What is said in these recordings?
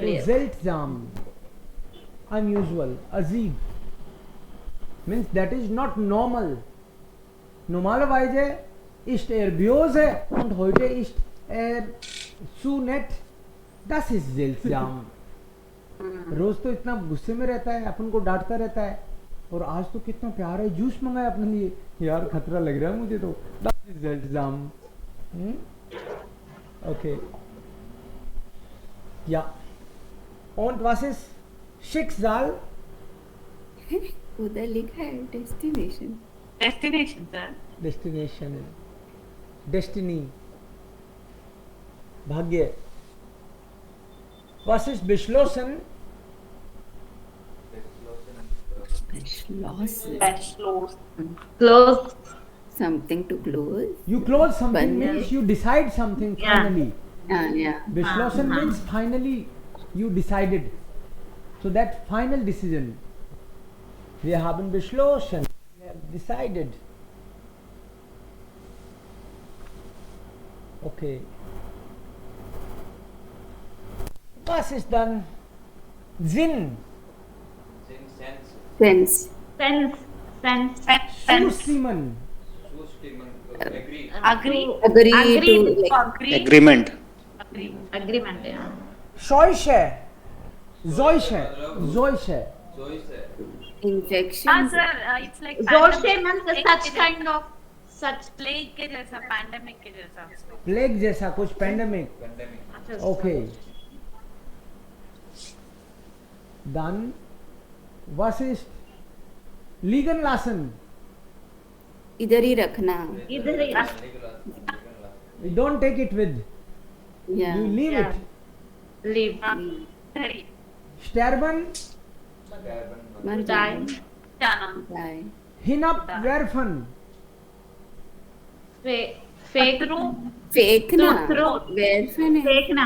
So seltsam, unusual, azib means that is not normal. Normalerweise ist böse und heute ist zu nett. Das ist seltsam. रोज तो इतना गुस्से में रहता है, अपन को डांटता रहता है, और आज तो कितना प्यार है, जूस मंगाया अपने लिए, यार खतरा लग रहा है मुझे तो. Das ist seltsam. Okay. Ja. Und was ist Schicksal? उधर लिखा है destination. Destination sir. Destination. Destiny. भाग्य. Was ist beschlossen? Close. Something to close. You close something Finally. means you decide something Yeah. finally. Yeah. Beschlossen means finally you decided. So that final decision. Wir haben beschlossen. We have decided. Okay. Was ist dann Sinn? Sense. Sense. Zustimmen. Agree. Agree to like Agreement. Agreement. Yeah. Scheuche. Solche. Solche. infection. Sir, it's like Zolche means pandemic. such kind of such plague के जैसा pandemic के जैसा. Plague जैसा कुछ pandemic. Okay. Dann was ist liegen lassen? इधर ही रखना. इधर ही You don't take it with. Yeah. You leave Yeah. it. leave Sorry. Sterben. मर die जाना. जाना. Die. Hinabwerfen. fake फेंकना. throw. वेरफन है. फेंकना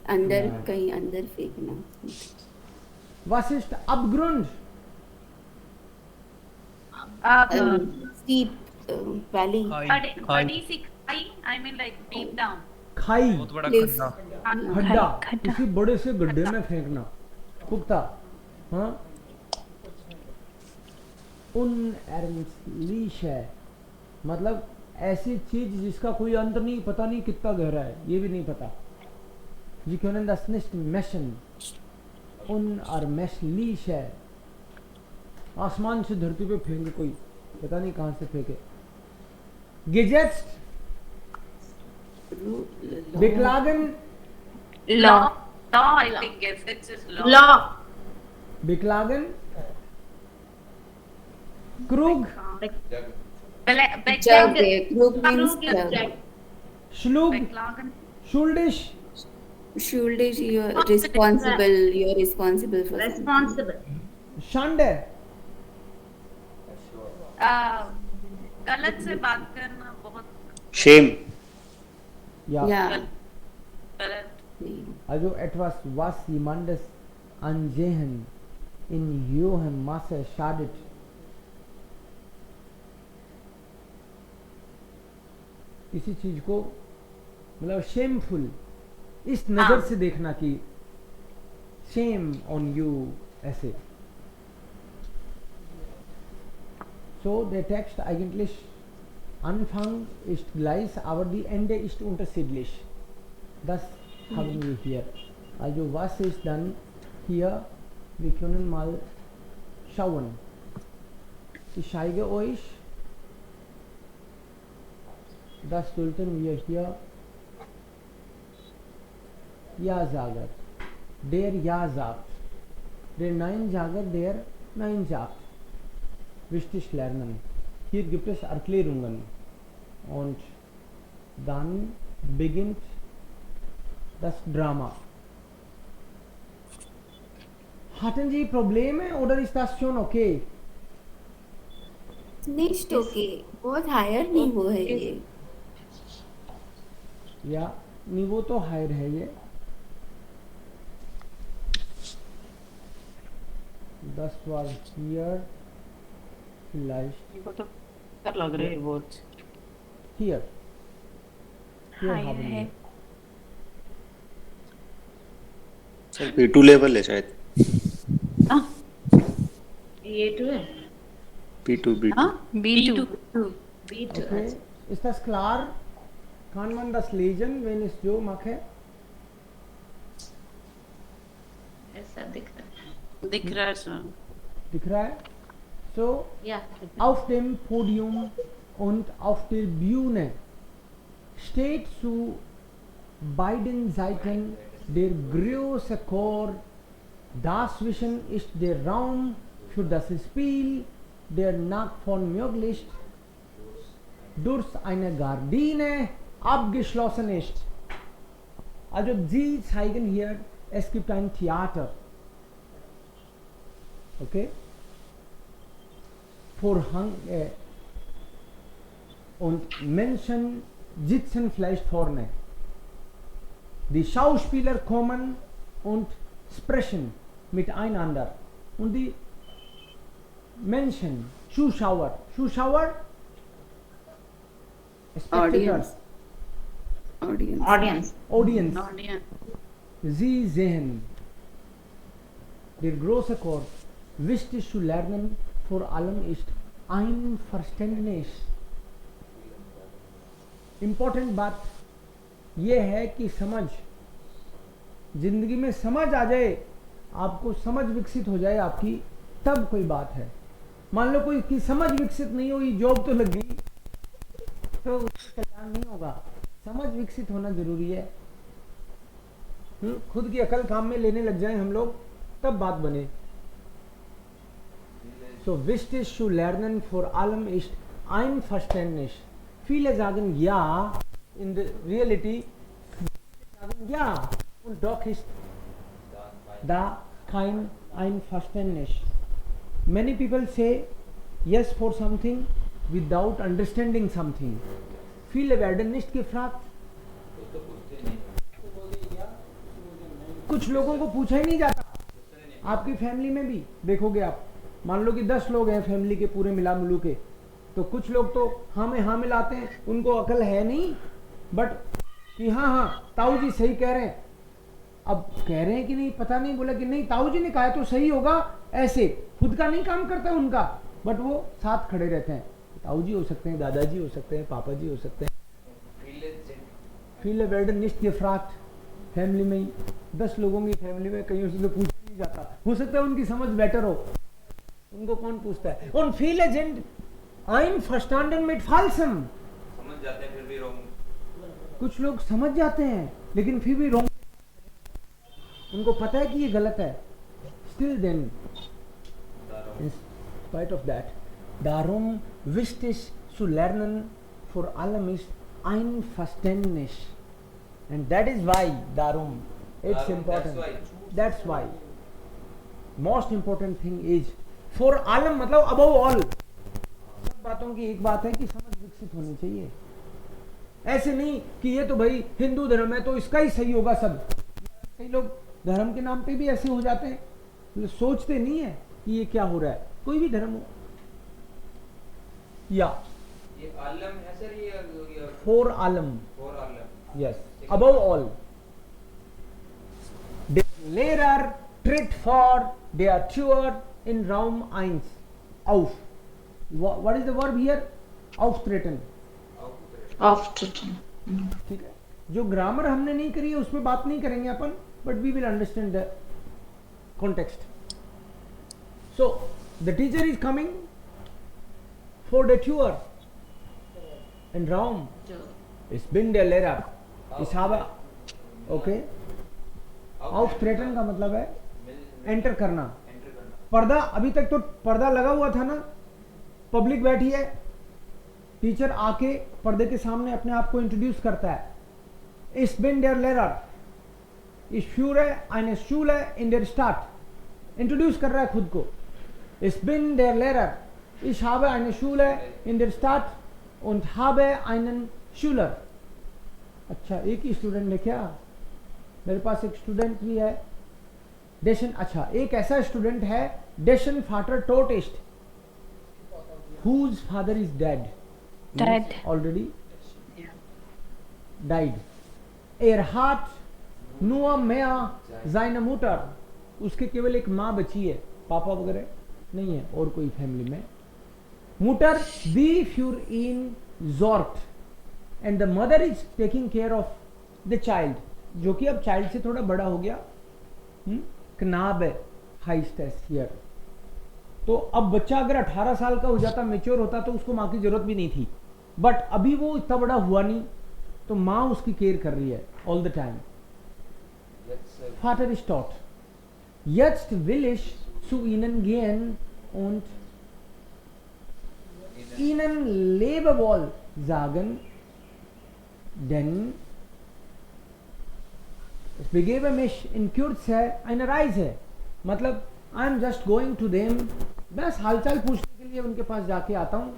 अंदर Yeah. कहीं अंदर फेंकना. Was ist Abgrund? Steep valley. बड़ी सी खाई. I mean like deep down. खाई. बहुत बड़ा Cliff. खड्डा. खड्डा. किसी बड़े से गड्ढे में फेंकना. पुख्ता. हाँ. Unermesslich है. मतलब ऐसी चीज जिसका कोई अंत नहीं, पता नहीं कितना गहरा है, ये भी नहीं पता. Sie können das nicht messen. Unermesslich है. आसमान से धरती पे फेंके कोई, पता नहीं कहाँ से फेंके. Gesetzt. Beklagen. law I think yes, it's just law. law Beklagen. Krug. Jug. Group means jug. Schlug. Beklagen. Schuldig. Schuldig, you're responsible. You're responsible for something. responsible Schande. गलत से बात करना बहुत Shame. Ja. Yeah. गलत. Also etwas, was jemandes Ansehen in hohem Maße schadet. किसी चीज को मतलब शेमफुल, इस नजर से देखना कि शेम ऑन यू, ऐसे. So der Text eigentlich Anfang ist gleich, aber die Ende ist unterschiedlich. Das haben wir hier. Also was ist dann hier? Wir können mal schauen. Ich zeige euch. Das sollten wir hier Ja-Sager. Der Ja sagt. Der Nein-Sager, der Nein sagt. Wichtig lernen. Hier gibt es Erklärungen. Und dann beginnt das Drama. Hatten Sie Probleme oder ist das schon okay? Nicht okay. बहुत higher नहीं वो है ये. या निवो तो higher है ये. Das war hier vielleicht ये तो कर लग रहे हैं बहुत. hier. Hier Higher haben है. wir. सर B2 लेवल है शायद। ये टू है। B2 हाँ B2. B2 Okay. Ist das klar? Kann man das lesen, wenn ich so mache? ऐसा दिख रहा है. दिख रहा है सर। दिख रहा है? So, Yeah. auf dem Podium und auf der Bühne steht zu beiden Seiten der große Chor. Dazwischen ist der Raum für das Spiel, der nach von möglichst durch eine Gardine abgeschlossen ist. Also Sie zeigen hier, es gibt ein Theater. Okay? Vorhang und Menschen sitzen vielleicht vorne. Die Schauspieler kommen und sprechen miteinander. Und die Menschen, Zuschauer, Spectators, Audience. Audience, Sie sehen, der große Chor, wichtig zu lernen, vor allem ist ein Verständnis. Important बात यह है कि समझ, जिंदगी में समझ आ जाए, आपको समझ विकसित हो जाए आपकी, तब कोई बात है. मान लो कोई की समझ विकसित नहीं हुई, जॉब तो लग गई, तो उसका कल्याण नहीं होगा. समझ विकसित होना जरूरी है. खुद की अकल काम में लेने लग जाए हम लोग, तब बात बने. So wichtig zu lernen vor allem ist Einverständnis. Viele sagen ja, in der Reality sagen ja, und doch ist da kein Einverständnis. Many people say yes for something without understanding something. Viele werden nicht gefragt. कुछ लोगों को पूछा ही नहीं जाता. आपकी family में भी देखोगे आप, मान लो कि 10 लोग हैं फैमिली के पूरे मिला मिलू के, तो कुछ लोग तो हाँ में हाँ मिलाते हैं, उनको अकल है नहीं, बट कि हाँ हाँ ताऊ जी सही कह रहे हैं. अब कह रहे हैं कि नहीं पता नहीं, बोला कि नहीं ताऊ जी ने कहा है तो सही होगा, ऐसे खुद का नहीं काम करता उनका, बट वो साथ खड़े रहते हैं. ताऊ जी हो सकते हैं, दादाजी हो सकते हैं, पापा जी हो सकते हैं. Viele werden nicht gefragt. Family में ही 10 लोगों की फैमिली में कहीं उससे पूछा नहीं जाता. हो सकता है उनकी समझ बेटर हो, उनको कौन पूछता है. Und viele sind einverstanden mit Falschem. समझ जाते हैं फिर भी रॉन्ग. कुछ लोग समझ जाते हैं लेकिन फिर भी रॉन्ग, उनको पता है कि ये गलत है. Still then, in spite of that, darum wichtig zu lernen vor allem ist Einverständnis. And that is why darum it's important. That's why most important thing is for allem, मतलब above all. सब बातों की एक बात है कि समझ विकसित होनी चाहिए. ऐसे नहीं कि ये तो भाई हिंदू धर्म है तो इसका ही सही होगा सब. कई लोग धर्म के नाम पे भी ऐसे हो जाते हैं, सोचते नहीं है कि ये क्या हो रहा है. कोई भी धर्म हो, या ये आलम है सर, ये for allem, और आलम. yes, above all. Der Lehrer tritt vor der Tür in Raum 1 auf. What is the verb here? Auftreten. Auftreten. ठीक है. जो ग्रामर हमने नहीं करी है उस पर बात नहीं करेंगे अपन, but we will understand the context. So the teacher is coming for the tour in राउम. Ich bin der Lehrer. Ich habe, okay. Auftreten का मतलब है एंटर करना. पर्दा, अभी तक तो पर्दा लगा हुआ था ना, पब्लिक बैठी है, टीचर आके पर्दे के सामने अपने आप को इंट्रोड्यूस करता है. Ich bin der Lehrer. Ich führe eine Schule in der Stadt. Introduce कर रहा है खुद को. Ich bin der Lehrer. Ich habe eine Schule in der Stadt und habe einen Schüler. अच्छा, एक ही स्टूडेंट है क्या? मेरे पास एक स्टूडेंट भी है. डेशन, अच्छा एक ऐसा स्टूडेंट है, डेशन फाटर टोट east, whose father is dead. Dead. Already died. Er hat नुआ मेया जाइना मुटर, उसके केवल एक माँ बची है, पापा वगैरह नहीं है और कोई फैमिली में. मुटर दी फ्यूर इन जॉर्ट and the mother is taking care of the child, जो कि अब चाइल्ड से थोड़ा बड़ा हो गया. कनाब है हाइस्ट हियर. तो अब बच्चा अगर 18 साल का हो जाता, मेच्योर होता, तो उसको माँ की जरूरत भी नहीं थी. बट अभी वो इतना बड़ा हुआ नहीं, तो माँ उसकी केयर कर रही है all the time. Vater ist tot. Jetzt will ich zu ihnen gehen und ihnen Lebewohl sagen, denn ich begebe mich in Kürze eine Reise. मतलब I am just going to them. बस हालचाल पूछने के लिए उनके पास जाके आता हूँ.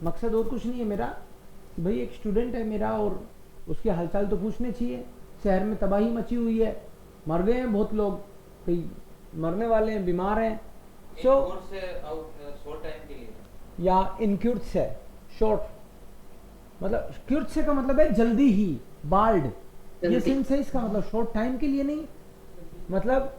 मकसद और कुछ नहीं है मेरा कि भाई एक स्टूडेंट है मेरा और उसके हालचाल तो पूछने चाहिए. शहर में तबाही मची हुई है, मर गए हैं बहुत लोग, कई मरने वाले हैं, बीमार हैं. सो से शॉर्ट टाइम के लिए या इनक्यूट से शॉर्ट, मतलब क्यूट से का मतलब है जल्दी ही, बाल्ड. ये जल्दी. सेंस है इसका, मतलब शॉर्ट टाइम के लिए नहीं. मतलब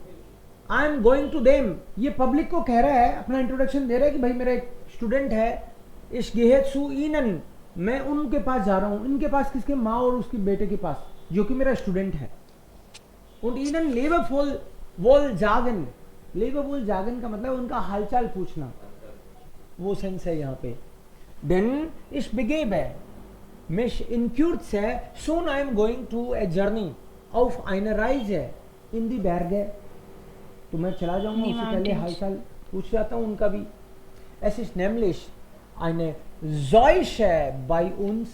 I am going to them, ये पब्लिक को कह रहा है, अपना इंट्रोडक्शन दे रहा है कि भाई मेरा एक स्टूडेंट है, इस गेहेत सु इनन, मैं उनके पास जा रहा हूँ. इनके पास किसके? माँ और उसके बेटे के पास, जो कि मेरा स्टूडेंट है. und ihnen Lebewohl sagen, Lebewohl sagen का मतलब उनका हालचाल पूछना, वो सेंस है यहाँ पे. Denn ich begebe mich in Kürze, soon I am going to a journey auf eine Reise in die Berge. तो मैं चला जाऊंगा, उससे पहले हालचाल पूछ जाता हूँ उनका भी. Es ist nämlich eine Seuche bei uns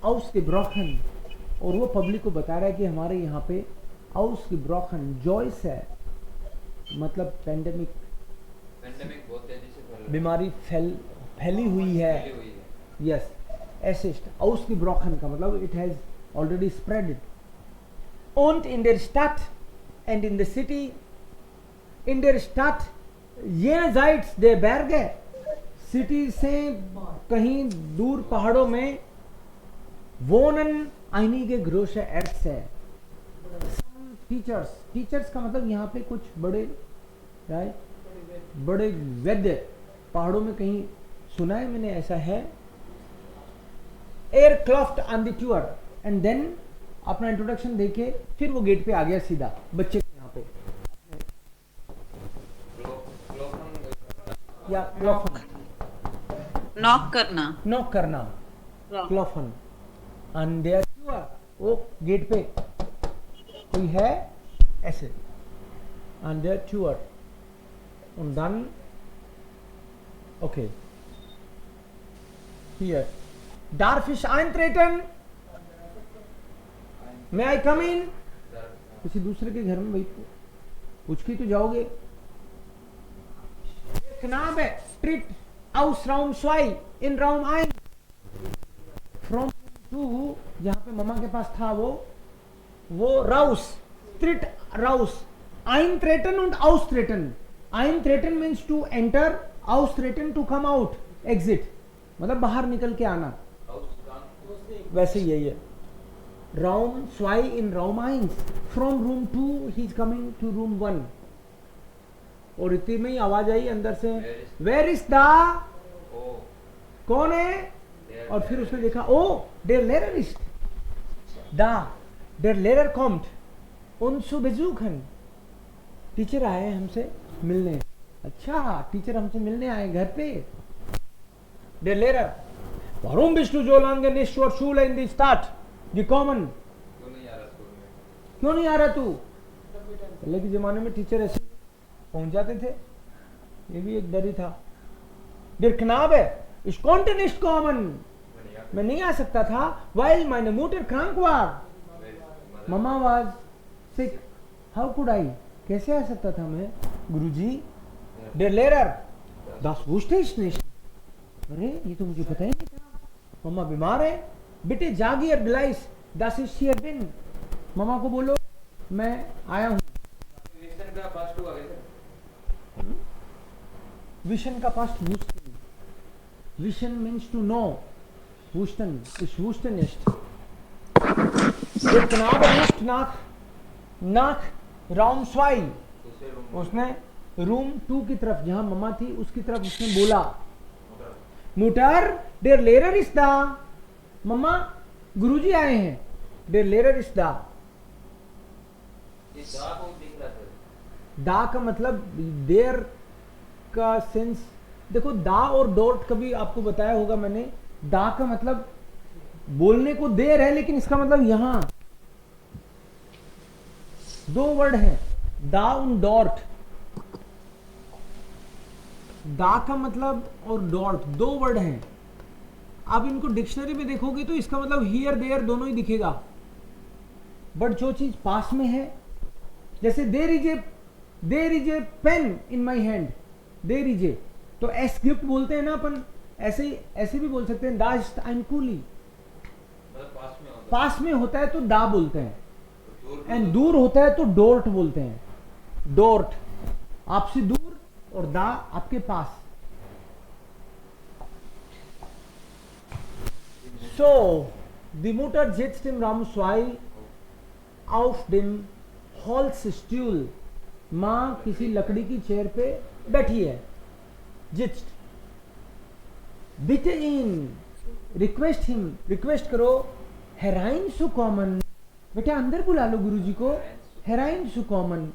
ausgebrochen. और वो पब्लिक को बता रहा है कि हमारे यहाँ पे ausgebrochen, जॉइस है, मतलब पेंडेमिक, बहुत तेजी से फैल रहा है. बीमारी फैली हुई है. फैली हुई है. यस, एसिस्ट ausgebrochen का मतलब it has already spread. und in der Stadt and in the city, in der Stadt jenseits der Berge, city से कहीं दूर पहाड़ों में, wohnen einige große Ärzte. Teachers, teachers का मतलब यहाँ पे कुछ बड़े, राइट, बड़े वैद्य पहाड़ों में कहीं सुना है मैंने, ऐसा है. एयर क्लॉफ्ट ऑन द टूर एंड देन अपना इंट्रोडक्शन देके फिर वो गेट पे आ गया सीधा बच्चे के यहाँ पे. या क्लॉफन, नॉक करना, नॉक करना, क्लॉफन ऑन देयर टूर. वो गेट पे कोई है ऐसे, on their tour. Und dann, okay, here, darf ich eintreten? May I come in? किसी दूसरे के घर में भाई पूछ के तो जाओगे. Knabe tritt aus Raum 2 in Raum 1. From 2, जहाँ पे मम्मा के पास था वो raus, tritt raus, eintreten und austreten. Eintreten means to enter, austreten to come out, exit, मतलब बाहर निकल के आना. वैसे यही है. Raum 2 in Raum 1. From room 2 he is coming to room 1. और इतनी में ही आवाज आई अंदर से, Where is the, कौन है? और फिर उसने देखा, ओ der Lehrer ist da, der Lehrer kommt uns zu besuchen. Teacher आए हैं हमसे मिलने. अच्छा, टीचर हमसे मिलने आए घर पे. Der Lehrer, warum bist du so lange nicht zur Schule in die Stadt gekommen? क्यों नहीं आ रहा तू? पहले के जमाने में टीचर ऐसे पहुंच जाते थे, ये भी एक डर ही था. Der Knabe, ich konnte nicht kommen. मैं नहीं आ सकता था, weil meine Mutter krank war. Mama was sick. How could I? कैसे आ सकता था मैं? गुरुजी, Der Lehrer, das wusste ich nicht. अरे ये तो मुझे पता ही नहीं था, मम्मा बीमार है. Bitte sag ihr gleich, dass ich hier bin. मम्मा को बोलो मैं आया हूँ. विशन का पास्ट हुआ कैसे? विशन का past wussten. Vision means to know. Wussten, ich wusste nicht. Der Knabe ruft nach nach Raum 2, दूसरे रूम में उसने रूम 2 की तरफ जहां मम्मा थी उसकी तरफ उसने बोला मुटर देर लेरर इज दा, मम्मा गुरुजी आए हैं, देर लेरर इज दा। ये दा को दिख रहा था। दा का मतलब देर का सेंस, देखो दा और डॉट कभी आपको बताया होगा मैंने, दा का मतलब बोलने को देर है लेकिन इसका मतलब यहां दो वर्ड है, दा और डॉट। दा का मतलब और डॉट दो वर्ड हैं। आप इनको डिक्शनरी में देखोगे तो इसका मतलब हियर देयर दोनों ही दिखेगा, बट जो चीज पास में है, जैसे there is a pain in my hand, there is a, तो एस गिफ्ट बोलते हैं ना अपन, ऐसे भी बोल सकते हैं, दा इज आई एम कूली। मतलब पास में होगा। पास में होता है तो दा बोलते हैं, तो दूर एंड दूर होता है तो डोर्ट बोलते हैं, डोर्ट, आपसे दूर और दा आपके पास। So, die Mutter sitzt im Raum 2 auf dem Holzstuhl. माँ किसी लकड़ी की चेयर पे बैठी है, जिस्ट। बिटे इन, रिक्वेस्ट हिम, रिक्वेस्ट करो, हेराइन सु कॉमन, बेटा अंदर बुला लो गुरुजी को, हेराइन सु कॉमन,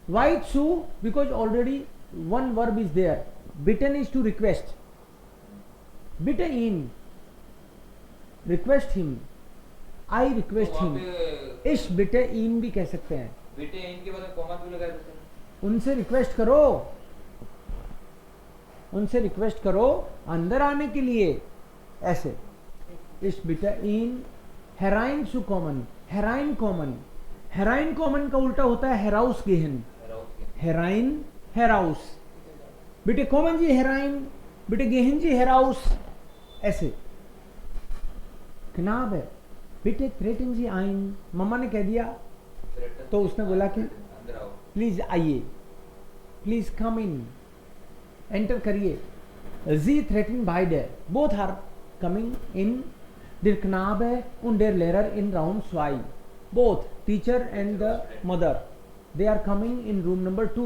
वाइट सु because already one verb is there, बिटन इज टू रिक्वेस्ट, बिटे इन, रिक्वेस्ट हिम, आई रिक्वेस्ट तो वहाँ हिम, पे इश बिटे इन भी कह सकते हैं, बेटे इनके बाद में कॉमा क्यों लगाया था? उनसे रिक्वेस्ट करो, उनसे रिक्वेस्ट करो अंदर आने के लिए, ऐसे। इस बिटा इन हेराइन सु common, heroin common, heroin common का उल्टा होता है हेराउस गेहन, हेराइन हेराउस, बेटे कॉमन जी हेराइन, बेटे गेहन जी हेराउस, ऐसे। कनाब है, बेटे ट्रेटिंग जी आइन, मम्मा ने कह दिया तो उसने बोला कि अंदर आओ। प्लीज आइए, प्लीज कम इन, एंटर करिए। जी थ्रेटन बाइडे, बोथ आर कमिंग इन, देर Knabe und der Lehrer in Raum 2, both teacher and the mother, they are coming in room number 2.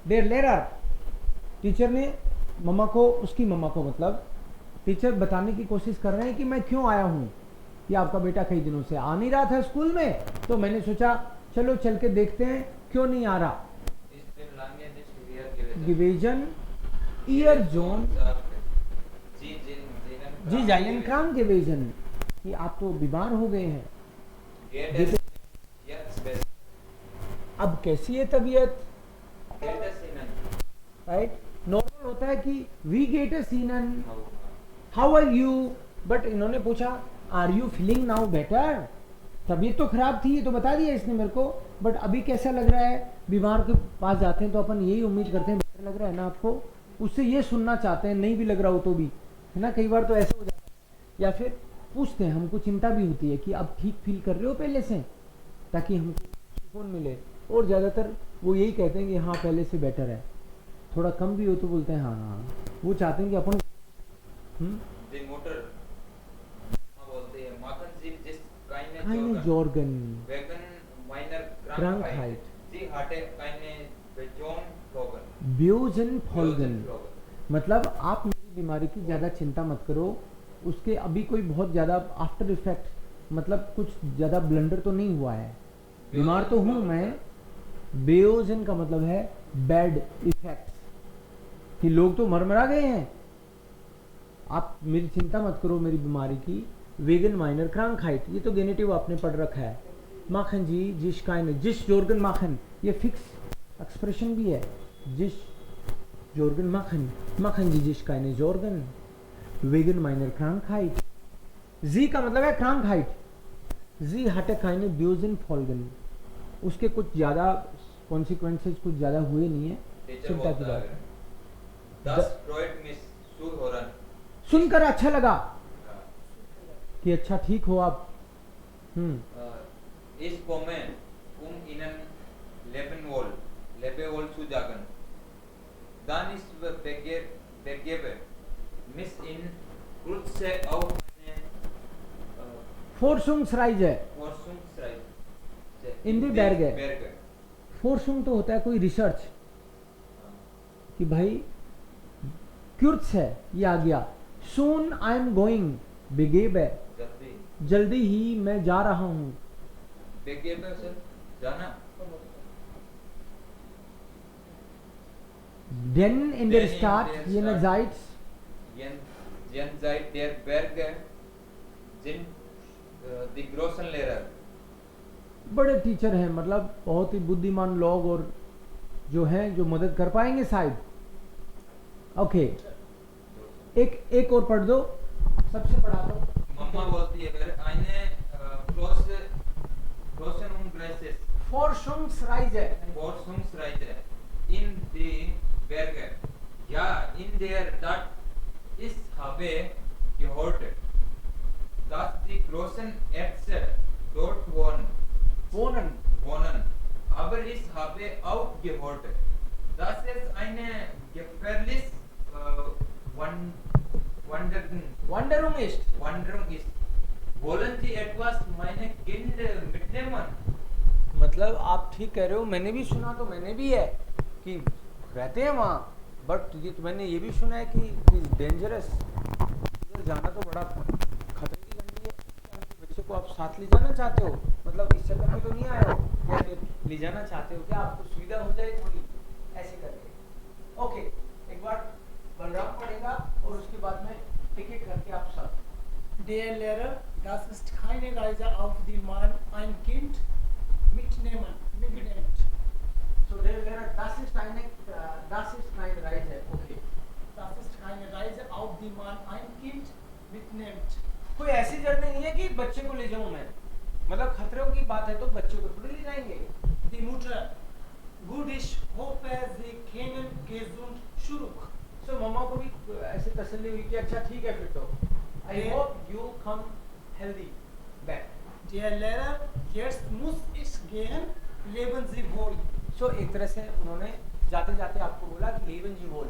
Der Lehrer, teacher ने मम्मा को, उसकी मम्मा को मतलब टीचर बताने की कोशिश कर रहे हैं कि मैं क्यों आया हूँ, कि आपका बेटा कई दिनों से आ नहीं रहा था स्कूल में, तो मैंने सोचा चलो चल के देखते हैं क्यों नहीं आ रहा। इस दिन लांगे दिस हियर gewesen ihr Sohn जी जायन क्रांग gewesen, कि आप तो बीमार हो गए हैं, अब कैसी है तबीयत, राइट। नॉर्मल होता है कि वी गेट अ सीनन, हाउ आर यू, बट इन्होंने पूछा are you feeling now better, तबीयत तो खराब थी तो बता दिया इसने मेरे को, बट अभी कैसा लग रहा है। बीमार के पास जाते हैं तो अपन यही उम्मीद करते हैं बेटर लग रहा है ना आपको, उससे ये सुनना चाहते हैं, नहीं भी लग रहा हो तो भी, है ना, कई बार तो ऐसा हो जाता है। या फिर पूछते हैं, हमको चिंता भी होती है कि अब ठीक फील कर रहे हो पहले से, ताकि हमको सुकून मिले, और ज़्यादातर वो यही कहते हैं कि हाँ पहले से बेटर है, थोड़ा कम भी हो तो बोलते हैं हाँ, वो चाहते हैं कि अपन मोटर बोलते हैं माखन जी जिस keine Sorgen, वेगन माइनर Krankheit, जी हार्टे काइने बेजोन फ्लोगन Bösen Folgen, मतलब आप मेरी बीमारी की ज़्यादा चिंता मत करो, उसके अभी कोई बहुत ज़्यादा आफ्टर इफेक्ट, मतलब कुछ ज़्यादा ब्लंडर तो नहीं हुआ है, बीमार तो हूँ मैं। बेओजन का मतलब है बैड इफेक्ट्स, कि लोग तो मरमरा गए हैं, आप मेरी चिंता मत करो मेरी बीमारी की। वेगन माइनर क्रांकहाइट, ये तो गेनेटिव आपने पढ़ रखा है। माखन जी जिस काइन, जिस जोर्गन माखन, ये फिक्स एक्सप्रेशन भी है, जिस जोर्गन माखन, माखन जी जिस काइन जोर्गन, वेगन माइनर क्रांकहाइट। जी का मतलब है क्रांकहाइट, जी हटे काइन ब्यूजन फॉल्गन, उसके कुछ ज़्यादा कॉन्सिक्वेंसेज कुछ ज़्यादा हुए नहीं है, चिंता की बात है। 10 फ्रॉइड मिस शू होरन, सुनकर अच्छा लगा कि अच्छा ठीक हो आप। इस कोमेन इनन लेबेवोल zu jagen, dann ist begebe miss in kurze auf eine Forschungsreise, Forschungsreise in the Berge. Berge. Forschung तो होता है कोई रिसर्च कि भाई क्यूर्ट्स है, ये आ गया. Soon I am going. begebe है, जल्दी. जल्दी ही मैं जा रहा हूँ. Begebe sir, जाना. Denn in der Denn in Stadt der jenseits Jenseits der Berge sind die großen Lehrer. बड़े टीचर हैं, मतलब बहुत ही बुद्धिमान लोग और जो हैं जो मदद कर पाएंगे शायद. ओके, एक और पढ़ दो, सबसे पढ़ा दो. मम्मा बोलती है फिर eine großen Umkreises Forschungsreise. Forschungsreise in die Berge. Ja, in der Stadt ist habe gehört, dass die großen Ärzte dort wohnen. Aber ich habe auch gehört, dass es eine gefährliche Wanderung ist. Wanderung ist. Wollen Sie etwas meine Kind mitnehmen? मतलब आप ठीक कह रहे हो, मैंने भी सुना तो मैंने भी है कि रहते हैं वहाँ, बट ये तो मैंने ये भी सुना है कि डेंजरस, उधर जाना तो बड़ा खतरे की घंटी है. बच्चे को आप साथ ले जाना चाहते हो, मतलब इस चक्कर में तो नहीं आए हो, या फिर ले जाना चाहते हो क्या, आपको सुविधा हो जाए थोड़ी ऐसे करके. ओके, एक बार बलराम पढ़ेगा और उसके बाद में टिकट करके आप सब. Der Lehrer, das ist keine Reise auf die man ein Kind mitnimmt. So der Lehrer, das ist keine Reise. Okay. Das ist keine Reise, auf die man ein Kind mitnimmt. कोई ऐसी journey नहीं है कि बच्चे को ले जाऊं मैं, मतलब खतरों की बात है तो बच्चे को थोड़ी ले जाएंगे. Die Mutter, gut, ich hoffe, Sie kennen gesund zurück. So मम्मा को भी ऐसे तसल्ली हुई कि अच्छा ठीक है फिर तो. I hope you come healthy back. Der Lehrer, jetzt muss ich gehen, leben Sie wohl. So एक तरह से उन्होंने जाते जाते आपको बोला कि leben Sie wohl,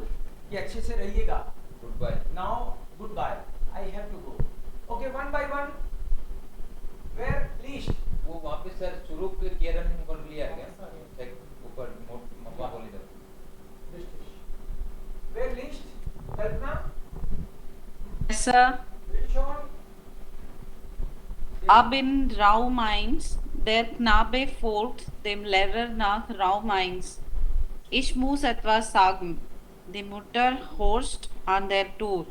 कि अच्छे से रहिएगा. Goodbye. Now goodbye. I have to go. Okay, one by one. Where least? वो वापस सर शुरू के केरन कर लिया क्या? एक ऊपर मम्मा बोली था. Where least? Kalpana. Yes, sir. Rishon. Ab in Raumains, der Knabe folgt dem Lehrer nach Raumains. Ich muss etwas sagen. Die Mutter horcht an der Tür.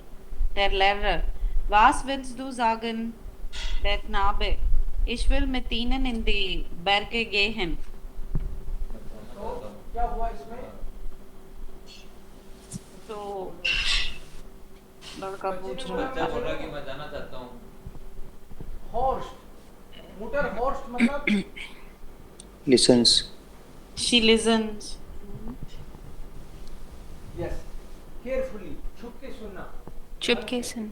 Der Lehrer, was willst du sagen? Der Knabe, ich will mit ihnen in die Berge gehen. So क्या हुआ इसमें? तो लड़का पूछ रहा बच्चा बोल रहा कि मैं जाना चाहता हूँ. Horst. Mutter horst मतलब Listens. She listens. yes. Carefully. छुप के सुनना. चुपके सुन,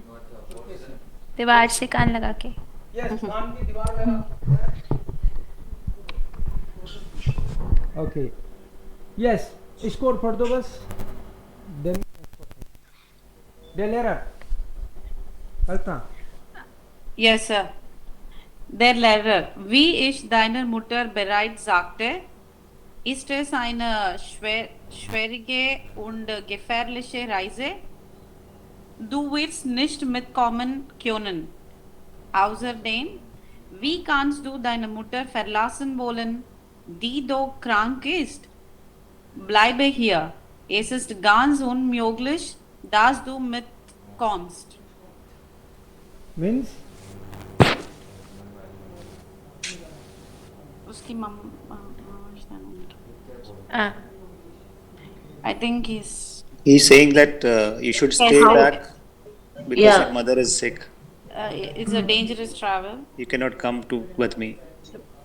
छुप के सुन. दीवार से कान लगा के. Yes. कान की दीवार लगा. Okay. Yes. स्कोर पढ़ दो बस. Then der Lehrer. कल्पना. Yes, sir. Der Lehrer, wie ich deiner Mutter bereits sagte, ist es eine schwierige und gefährliche Reise. Du wirst nicht mitkommen können. Außerdem, wie kannst du deine Mutter verlassen wollen, die doch krank ist? Bleibe hier. Es ist ganz unmöglich, dass du mitkommst. Means उसकी मम्मा Ah, I think he's He's saying that you should stay Yes, how- back because Yeah. your mother is sick. it's a dangerous travel. You cannot come with me.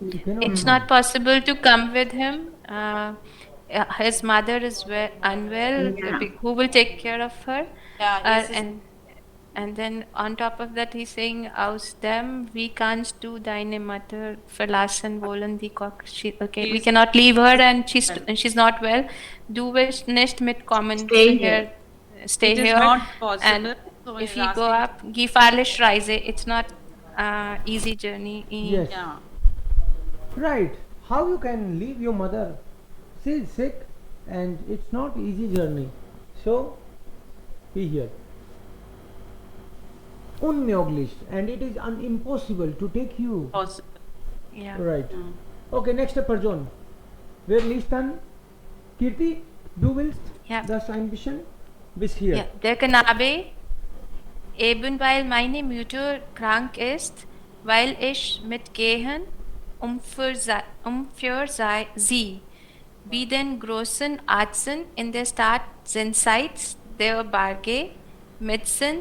you cannot. it's not possible to come with him. His mother is unwell. Who will take care of her? Yeah, es ist- And then on top of that, he's saying, aus dem, wie kannst du deine Mutter verlassen wollen, die Koch. Okay, we cannot leave her and she's not well. Du willst nicht mitkommen. Stay here. Stay It is here. not possible. And So if he's we go asking- up, gefährlich Reise, it's not easy journey. Yes. Yeah. Right. how you can leave your mother? She is sick and it's not easy journey. So be here. Unmöglich, and it is impossible to take you. Possible. Yeah. Right. Okay, next person. Wer liest dann? Kirti, du willst Ja. das ein bisschen? Bis hier. Ja, der Knabe, eben weil meine Mutter krank ist, weil ich mitgehen, für sie, wie den großen Ärzten in der Stadt sind seit der Berge Medizin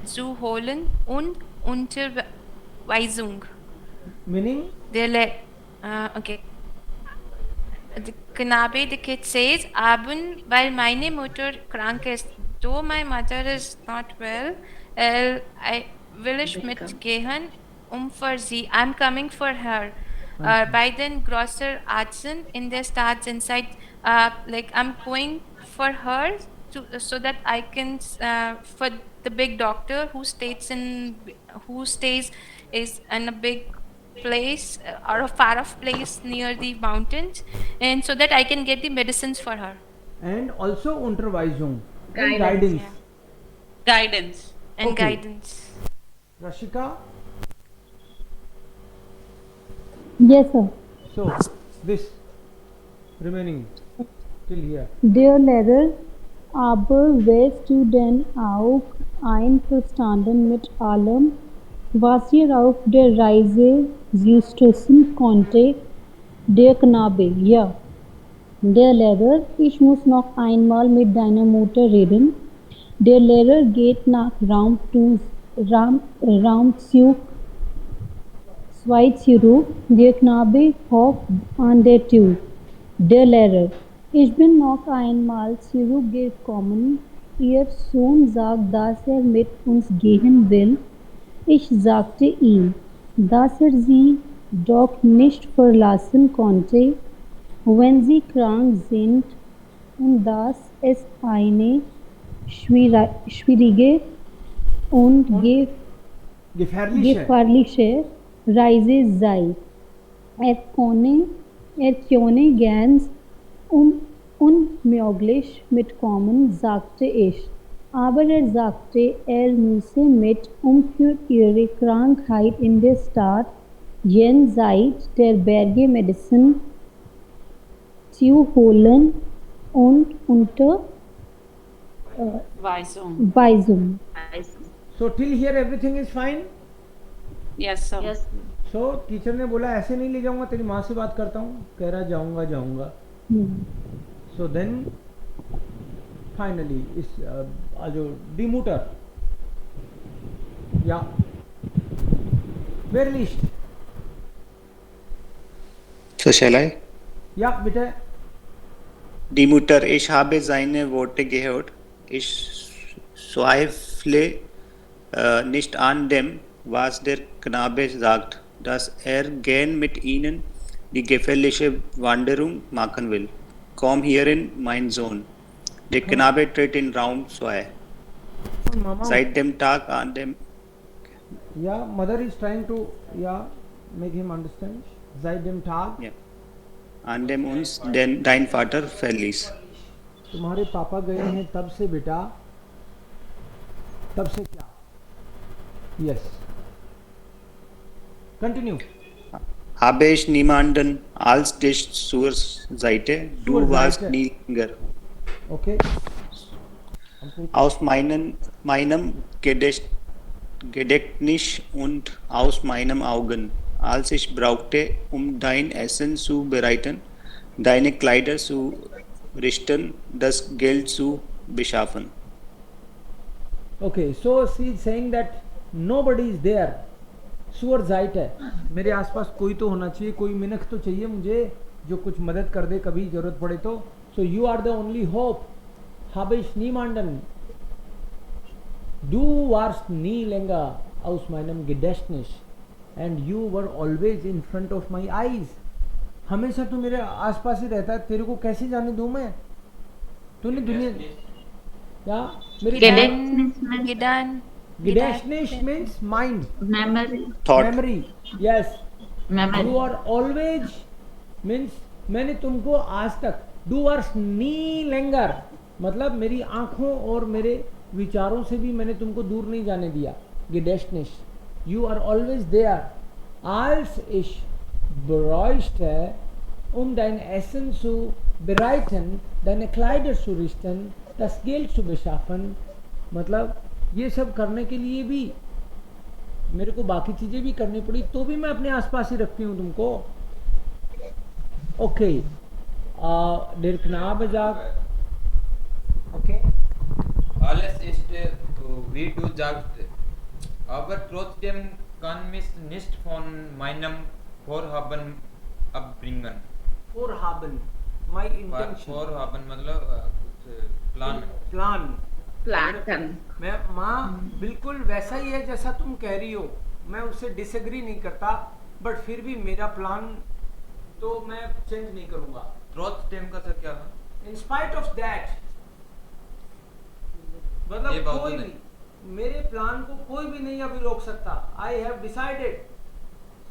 zu holen und Unterweisung. Meaning? Okay. The Knabe, the kid says, Abun, while my Mutter krank ist, though my mother is not well, I will ich mitgehen, für sie. I'm coming for her. Bei den großen Ärzten in der Stadt inside, like I'm going for her so that I can, for the big doctor who stays is in a big place or a far off place near the mountains, and so that I can get the medicines for her. And also Unterweisung. And Guidance, guidance. Guidance. And Okay. guidance. Rashika? Yes, sir. So, this remaining till here. Der Lehrer aber wirst du denn auch einverstanden mit allem, was ihr auf der Reise stoßen konnte? Der Knabe, ja. Der Lehrer, ich muss noch einmal mit deiner Mutter reden. Der Lehrer geht nach Raumzug 2 zurück. Der Knabe hockt an der Tür. Der Lehrer, ich bin noch einmal zurückgekommen. Ihr Sohn sagt, dass er mit uns gehen will. Ich sagte ihm, dass er sie doch nicht verlassen konnte, wenn sie krank sind und dass es eine schwierige und gefährliche Reise sei. Er könne ganz unmöglich mitkommen, sagte ich. Aber er sagte, er müsse mit, für ihre Krankheit in der Stadt jenseits der Berge Medizin zu holen und Unterweisung. So till here everything is fine? Yes, sir. Yes. So teacher ने बोला ऐसे नहीं ले जाऊंगा, तेरी माँ से बात करता हूँ. कह रहा जाऊंगा. So then finally is जो Demeter. Yeah. Wer liest? So shall I? Ja, bitte. Die Mutter, ich habe seine Worte gehört. Ich zweifle nicht an dem, was der Knabe sagt, dass er gern mit ihnen die gefährliche Wanderung machen will. Komm hierin, mein Sohn. Der Knabe tritt in Raum 2. Mama. Seit dem Tag an dem Yeah, mother is trying to make him understand. Seit dem Tag. an dem uns dein Vater verließ. तुम्हारे पापा गए हैं तब से बेटा. तब से क्या? Yes. Continue. Habe ich niemanden als dich zur Seite, du Zur warst Seite. nie länger. Okay. Aus meinem Gedächtnis und aus meinen Augen, als ich brauchte, um dein Essen zu bereiten, deine Kleider zu richten, das Geld zu beschaffen. Okay, so she is saying that nobody is there. सुअर जाइट है, मेरे आसपास कोई तो होना चाहिए, कोई मिनख तो चाहिए मुझे जो कुछ मदद कर दे कभी जरूरत पड़े तो. So you are the only hope. habe ich niemanden. Du warst nie länger aus meinem Gedächtnis and you were always in front of my eyes. हमेशा तू मेरे आसपास ही रहता है, तेरे को कैसे जाने दूं मैं? तूने दुनिया या मेरे Gedächtnis means mind. Memory. Thought. Memory. Yes. Memory. You are always means मैंने तुमको आज तक डू वर्स नी लेंगर, मतलब मेरी आंखों और मेरे विचारों से भी मैंने तुमको दूर नहीं जाने दिया। गेडेस्टनिश, you are always there. als ich bräuchte, dein Essen zu bereiten, deine Kleider zu richten, das Geld zu beschaffen, मतलब ये सब करने के लिए भी मेरे को बाकी चीजें भी करनी पड़ी, तो भी मैं अपने आसपास ही रखती हूँ तुमको। Okay, der Knabe sagt, okay, Alles ist wie du sagst, aber trotzdem kann mich nicht von meinem Vorhaben abbringen. Vorhaben, my intention, Vorhaben मतलब प्लान plan, Platon. मैं माँ बिल्कुल वैसा ही है जैसा तुम कह रही हो, मैं उससे डिसएग्री नहीं करता, बट फिर भी मेरा प्लान तो मैं चेंज नहीं करूंगा। trotzdem का सर क्या है? इन स्पाइट ऑफ दैट, ये मतलब बात कोई तो भी नहीं। मेरे प्लान को कोई भी नहीं अभी रोक सकता। I have decided.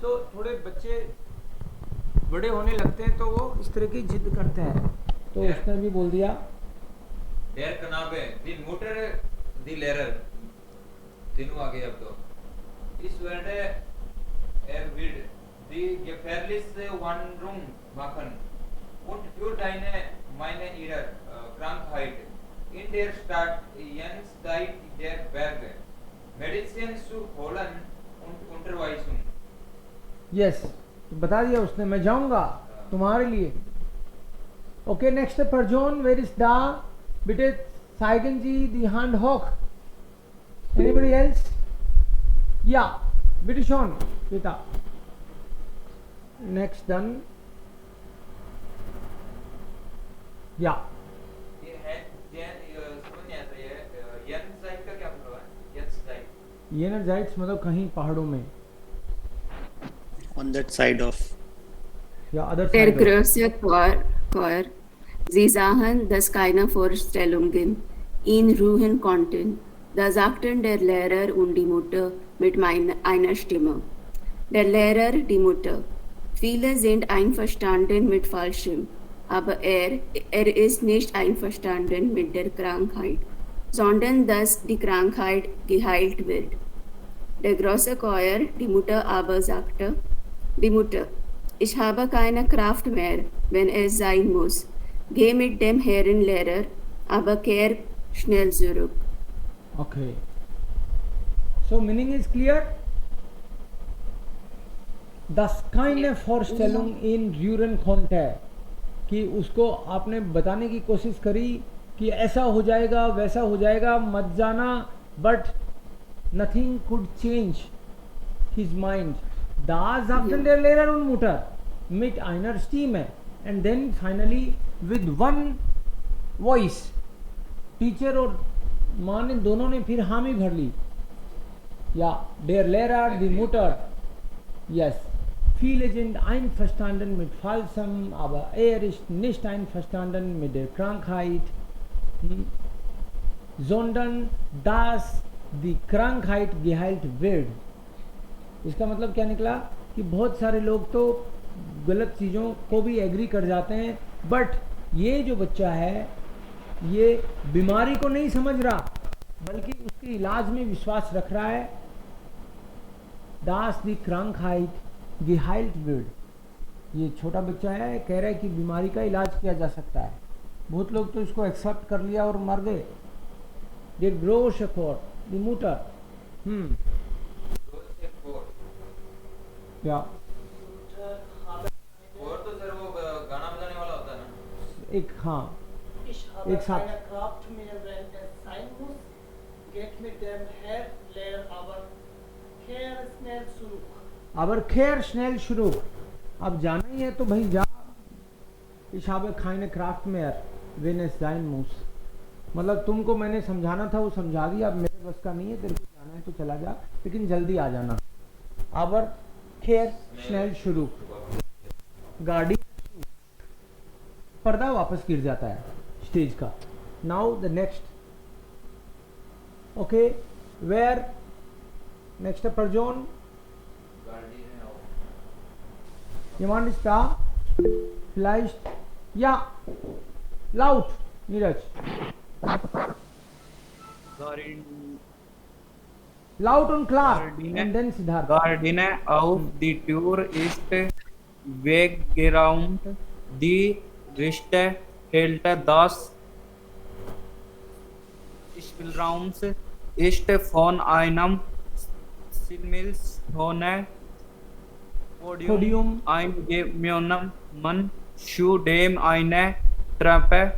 तो थोड़े बच्चे बड़े होने लगते हैं तो वो इस तरह की जिद करते हैं, तो उसने भी बोल दिया Der Knabe, die Mutter, die Lehrer, तीनों आ गए अब तो। इस werde wird die gefährlichste Wanderung machen und für meine ihre Krankheit in der Stadt jenseits der Berge Medizin zu holen und Unterweisung। Yes, तो बता दिया उसने, मैं जाऊंगा तुम्हारे लिए। Okay, next person, where is the बिटे साइगन जी दी हैंड हॉक, एनीबॉडी एल्स? या बिटे शॉन बेटा, नेक्स्ट डन। या ये है समझ नहीं आता ये jenseits का क्या मतलब है? jenseits ये एनर्जाइट्स मतलब कहीं पहाड़ों में, On that side of. या other Der side. große Chor, sie sahen, dass keine Vorstellungen ihn ruhen konnten. Da sagten der Lehrer und die Mutter mit einer Stimme. Der Lehrer, die Mutter. Viele sind einverstanden mit Falschem, aber er ist nicht einverstanden mit der Krankheit, sondern dass die Krankheit geheilt wird. Der große Chor, die Mutter aber sagte, die Mutter, ich habe keine Kraft mehr, wenn es sein muss. Geh mit dem Herrn Lehrer, aber kehr schnell zurück. Okay. So meaning is clear. Das keine Vorstellung in Rühren konnte, कि उसको आपने बताने की कोशिश करी कि ऐसा हो जाएगा वैसा हो जाएगा, मत जाना, but nothing could change his mind. Da sagten der Lehrer und Mutter mit einer Stimme, and then finally with one voice, teacher और माँ ने दोनों ने फिर हामी भर ली। या der Lehrer, die Mutter, yes, viele sind einverstanden mit Falschem, aber ist nicht einverstanden mit der Krankheit, sondern dass die Krankheit geheilt wird। इसका मतलब क्या निकला कि बहुत सारे लोग तो गलत चीज़ों को भी एग्री कर जाते हैं, बट ये जो बच्चा है ये बीमारी को नहीं समझ रहा बल्कि उसके इलाज में विश्वास रख रहा है। दास दी Krankheit geheilt wird, ये छोटा बच्चा है, कह रहा है कि बीमारी का इलाज किया जा सकता है। बहुत लोग तो इसको एक्सेप्ट कर लिया और मर गए। Der große Chor, die Mutter, या और तो सर वो गाना बजाने वाला होता है ना? एक, हाँ, Ich habe एक साथ। keine Kraft mehr, wenn es sein muss. Geht mit dem Herr Lehrer, aber kehr schnell zurück. aber kehr schnell zurück, अब जाना ही है तो भाई जा। Ich habe keine Kraft mehr, wenn es sein muss, मतलब तुमको मैंने समझाना था वो समझा दिया, अब मेरे बस का नहीं है, तेरे को जाना है तो चला जा, लेकिन जल्दी आ जाना। aber kehr schnell zurück, गाड़ी, पर्दा वापस गिर जाता है स्टेज का। Now the next, okay, where next person, गाड़ी में jemand ist da? vielleicht, ja, laut, Neeraj. Laut und klar. And then Siddharth. Garden auf die Tür ist weggeräumt. Die Reste hält das Spielraums ist von einem Similstone Podium eingenommen, zu dem eine Treppe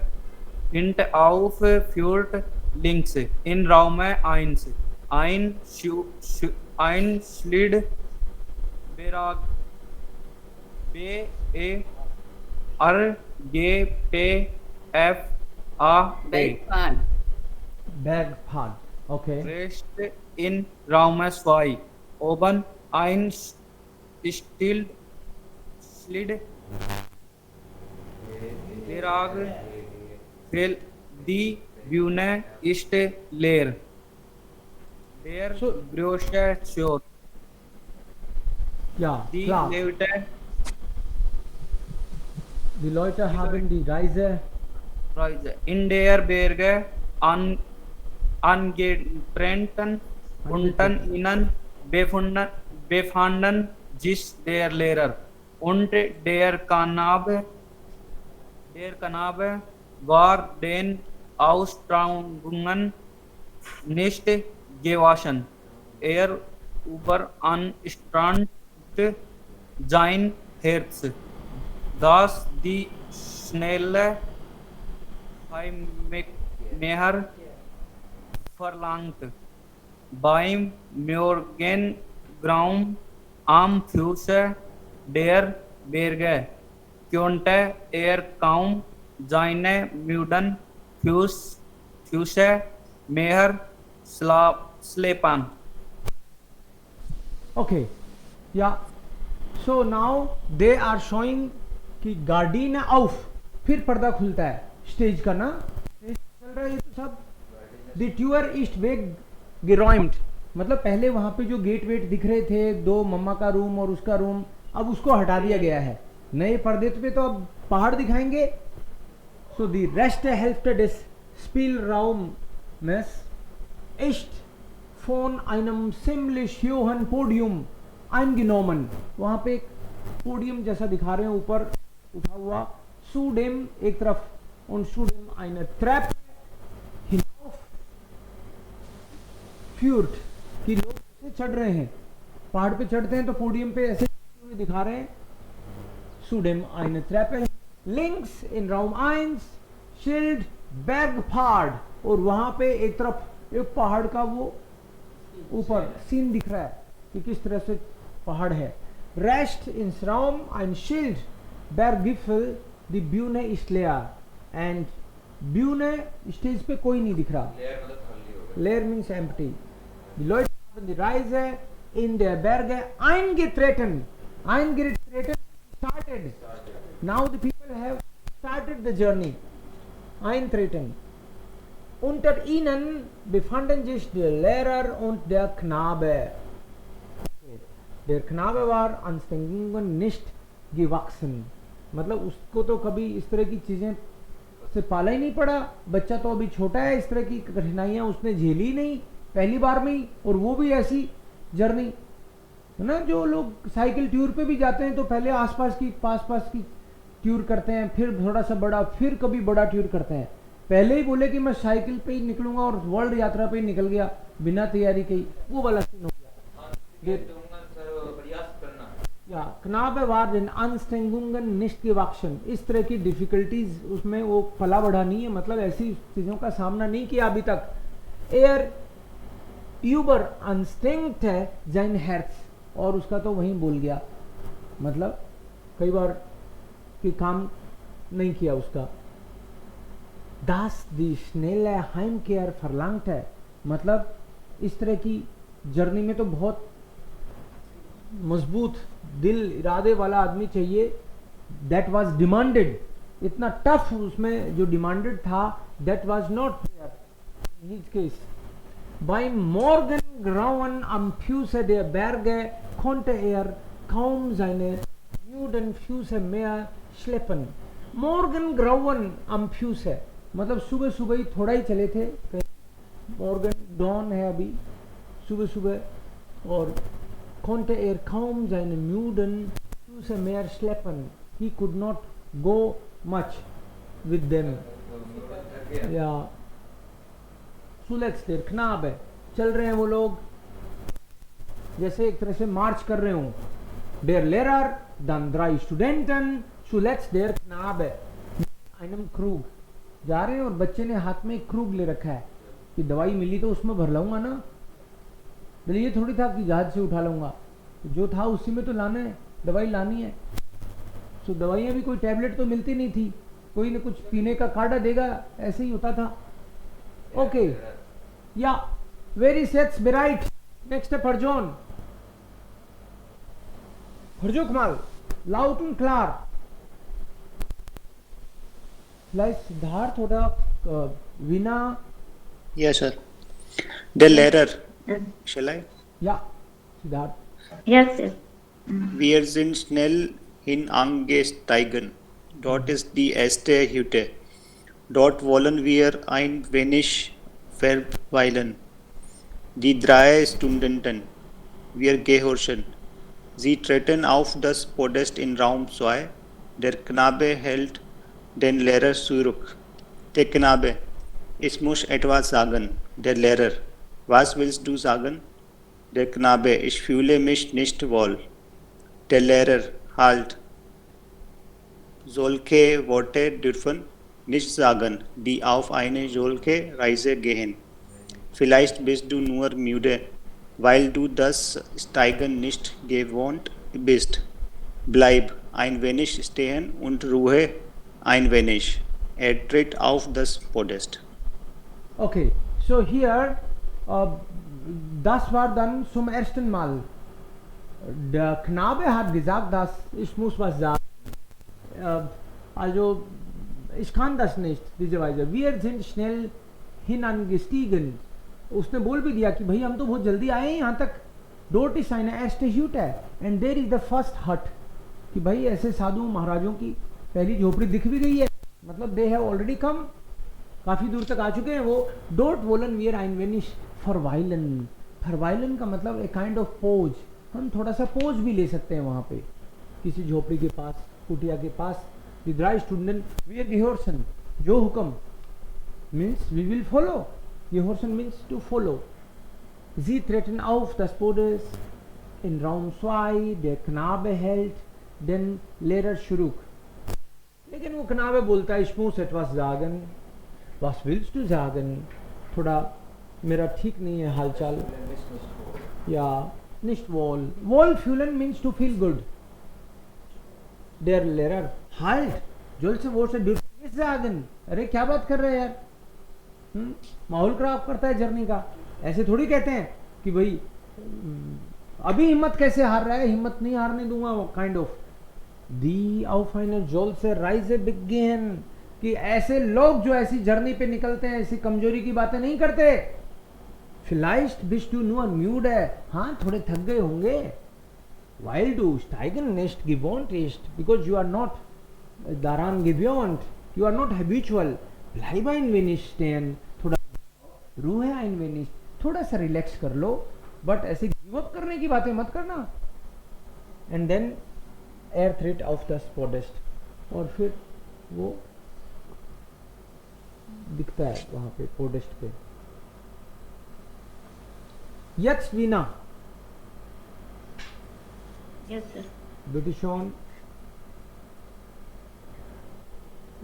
hinaufführt, links in Raum 1. Ein Schlid B E R G P F A D. Bergpfad. Okay. Rest in Raum 2. Oben ein Slid Berag fehlt, die Bühne ist leer. Der große Schott. Ja, Die klar. Die Leute haben die Reise in der Berge angetreten und ihnen befanden sich der Lehrer und der Knabe war den Ausstrahungen nicht gewaschen. Er überanstrengte sein Herz, das die schnelle Heimkehr verlangte. Beim Morgengrauen am Fuße der Berge konnte er kaum seine müden Füße mehr schleppen. Okay. Yeah. So now they are showing कि garden of, फिर पर्दा खुलता है stage का ना, stage चल रहा है ये तो सब द ट्यूअर ईस्ट वेग गेरॉइम्ड, मतलब पहले वहां पे जो गेट वेट दिख रहे थे, दो मम्मा का रूम और उसका रूम, अब उसको हटा दिया गया है, नए पर्दे पे तो अब पहाड़ दिखाएंगे. सो द रेस्ट हेल्फ्ट डिस स्पील राउम मेस इस्ट फोन आइनम सिमलिश ह्यूहन पोडियम eingenommen, वहां पे एक पोडियम जैसा दिखा रहे हैं ऊपर उठा हुआ, सुडेम एक तरफ, und सुडेम eine Treppe hinaufführt, कि लोग ऐसे चढ़ रहे हैं, पहाड़ पे चढ़ते हैं तो पोडियम पे ऐसे दिखा रहे हैं. सुडेम eine Treppe links in Raum 1 Schild Bergpfad, और वहां पे एक तरफ एक पहाड़ का वो ऊपर सीन दिख रहा है कि किस तरह से पहाड़ है. रेस्ट इन राउम ein Schild Berggipfel, die Bühne ist leer, and Bühne stage पे कोई नहीं दिख रहा. Leer means empty. Die Leute haben die Reise in der Berge eingetreten. Eingetreten started. Now the people have started the journey. Eintreten. Unter ihnen befanden sich der Lehrer und der Knabe. Der Knabe war an Stengungen nicht gewachsen. मतलब उसको तो कभी इस तरह की चीजें से पाला ही नहीं पड़ा, बच्चा तो अभी छोटा है, इस तरह की कठिनाइयां उसने झेली नहीं पहली बार में ही, और वो भी ऐसी जर्नी है ना. जो लोग साइकिल टूर पे भी जाते हैं तो पहले आसपास की पास की टूर करते हैं, फिर थोड़ा सा बड़ा, फिर कभी बड़ा टूर करते हैं. पहले ही बोले कि मैं साइकिल पे ही निकलूंगा और वर्ल्ड यात्रा पे ही निकल गया बिना तैयारी के ही, वो वाला सीन हो गया. या Knabe war den Anstrengungen nicht gewachsen, इस तरह की डिफिकल्टीज उसमें वो पला बढ़ा नहीं है, मतलब ऐसी चीजों का सामना नहीं किया अभी तक. Er überanstrengte sein Herz, और उसका तो वहीं बोल गया, मतलब कई बार कि काम नहीं किया उसका. Das die schnelle Heimkehr verlangte, मतलब इस तरह की जर्नी में तो बहुत मजबूत दिल इरादे वाला आदमी चाहिए. दैट वाज डिमांडेड, इतना टफ उसमें जो डिमांडेड था, that was not there in his case. Beim Morgengrauen am Fuße der Berge konnte er kaum seine müden Füße mehr schleppen. Morgen grauen am Fuß है, मतलब सुबह सुबह ही थोड़ा ही चले थे. Morgen dawn है अभी, सुबह सुबह, और konnte kaum seine müden Füße mehr schleppen. He could not go much with them. Ja. Zuletzt der Knabe, चल रहे हैं वो लोग, जैसे एक तरह से मार्च कर रहे हों. Der Lehrer, dann 3 Studenten, zuletzt der Knabe, einem Krug. जा रहे हैं और बच्चे ने हाथ में एक क्रूग ले रखा है कि दवाई मिली तो उसमें भर लाऊंगा ना, मतलब ये थोड़ी था कि जहाज से उठा लूंगा, जो था उसी में तो लाना है, दवाई लानी है. तो दवाइयाँ भी कोई टैबलेट तो मिलती नहीं थी, कोई ना कुछ पीने का काढ़ा देगा, ऐसे ही होता था. ओके, या वेरी सेट्स बेराइट. नेक्स्ट है फरजोन. फरजो कमाल, लाउट एंड क्लार. Siddharth oder Vina? Yes, sir. The Lehrer. Shall I? Ja, Siddharth. Yes, yes. Wir sind schnell hinangestiegen. Dort ist die erste Hütte. Dort wollen wir ein wenig verweilen. Die 3 Studenten. Wir gehorchen. Sie treten auf das Podest in Raum 2. Der Knabe hält den Lehrer zurück. Der Knabe, ich muss etwas sagen. Der Lehrer, was willst du sagen? Der Knabe, ich fühle mich nicht wohl. Der Lehrer, halt. Solche Worte dürfen nicht sagen, die auf eine solche Reise gehen. Vielleicht bist du nur müde, weil du das Steigen nicht gewohnt bist. Bleib ein wenig stehen und ruhe ein wenig. Tritt auf das Podest. Okay, so here, das war dann zum ersten Mal. Der Knabe hat gesagt, dass ich muss was sagen. Also, ich kann das nicht, diese Weise. Wir sind schnell hinangestiegen. उसने बोल भी दिया कि भाई हम तो बहुत जल्दी आए हैं यहाँ तक. Dort ist eine erste Hütte and there is the first hut. कि भाई ऐसे साधु महाराजों की पहली झोपड़ी दिख भी गई है, मतलब दे हैव ऑलरेडी कम, काफी दूर तक आ चुके हैं वो. Don't woollen wear ein wenig verweilen. verweilen का मतलब ए काइंड ऑफ पोज. हम थोड़ा सा पोज भी ले सकते हैं वहाँ पे किसी झोपड़ी के पास, कुटिया के पास. Die 3 Stunden wir gehorchen. जो हुक्म means we will follow. Gehorchen means to follow. Sie treten auf das Podest in Raum 2. Der Knabe hält den Lehrer zurück. लेकिन वो कनाबे बोलता है, ich muss etwas sagen. Was willst du sagen? थोड़ा मेरा ठीक नहीं है हालचाल. या nicht wohl. Wohlfühlen means to feel good. Der Lehrer, halt. जोल से वो से dürfen sagen. अरे क्या बात कर रहे हैं यार, माहौल खराब करता है जर्नी का. ऐसे थोड़ी कहते हैं कि भाई अभी हिम्मत कैसे हार रहा है, हिम्मत नहीं हारने दूंगा. वो kind of Die auf einer solche Reise begehen, कि ऐसे लोग जो ऐसी जर्नी पे निकलते हैं ऐसी कमजोरी की बातें नहीं करते. Vielleicht bist du nur müde. हाँ, थोड़े थक गए होंगे. Weil du steigen nicht gewohnt ist, because you are not daran gewohnt, you are not habitual. Bleib ein wenig stehen. थोड़ा रूह है ein wenig, थोड़ा सा रिलैक्स कर लो, बट ऐसे गिव अप करने की बातें मत करना. And then tritt auf das Podest. और फिर वो दिखता है वहां पे पोडेस्ट पे. Jetzt Vina. Yes, sir. Bitte schon.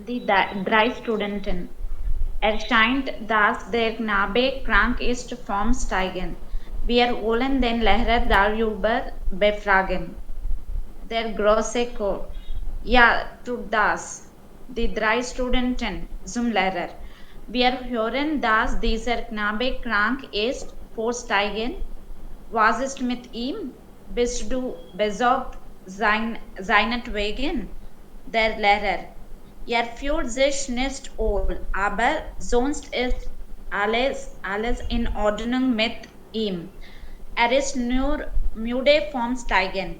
Die 3 Studenten. Erscheint, dass der Knabe krank ist vom Steigen. Wir wollen den Lehrer darüber befragen. Der große Chor. Ja, tut das. Die 3 Studenten zum Lehrer. Wir hören, dass dieser Knabe krank ist vor Steigen. Was ist mit ihm? Bist du besorgt seinetwegen? Der Lehrer. Er fühlt sich nicht wohl, aber sonst ist alles in Ordnung mit ihm. Er ist nur müde vom Steigen.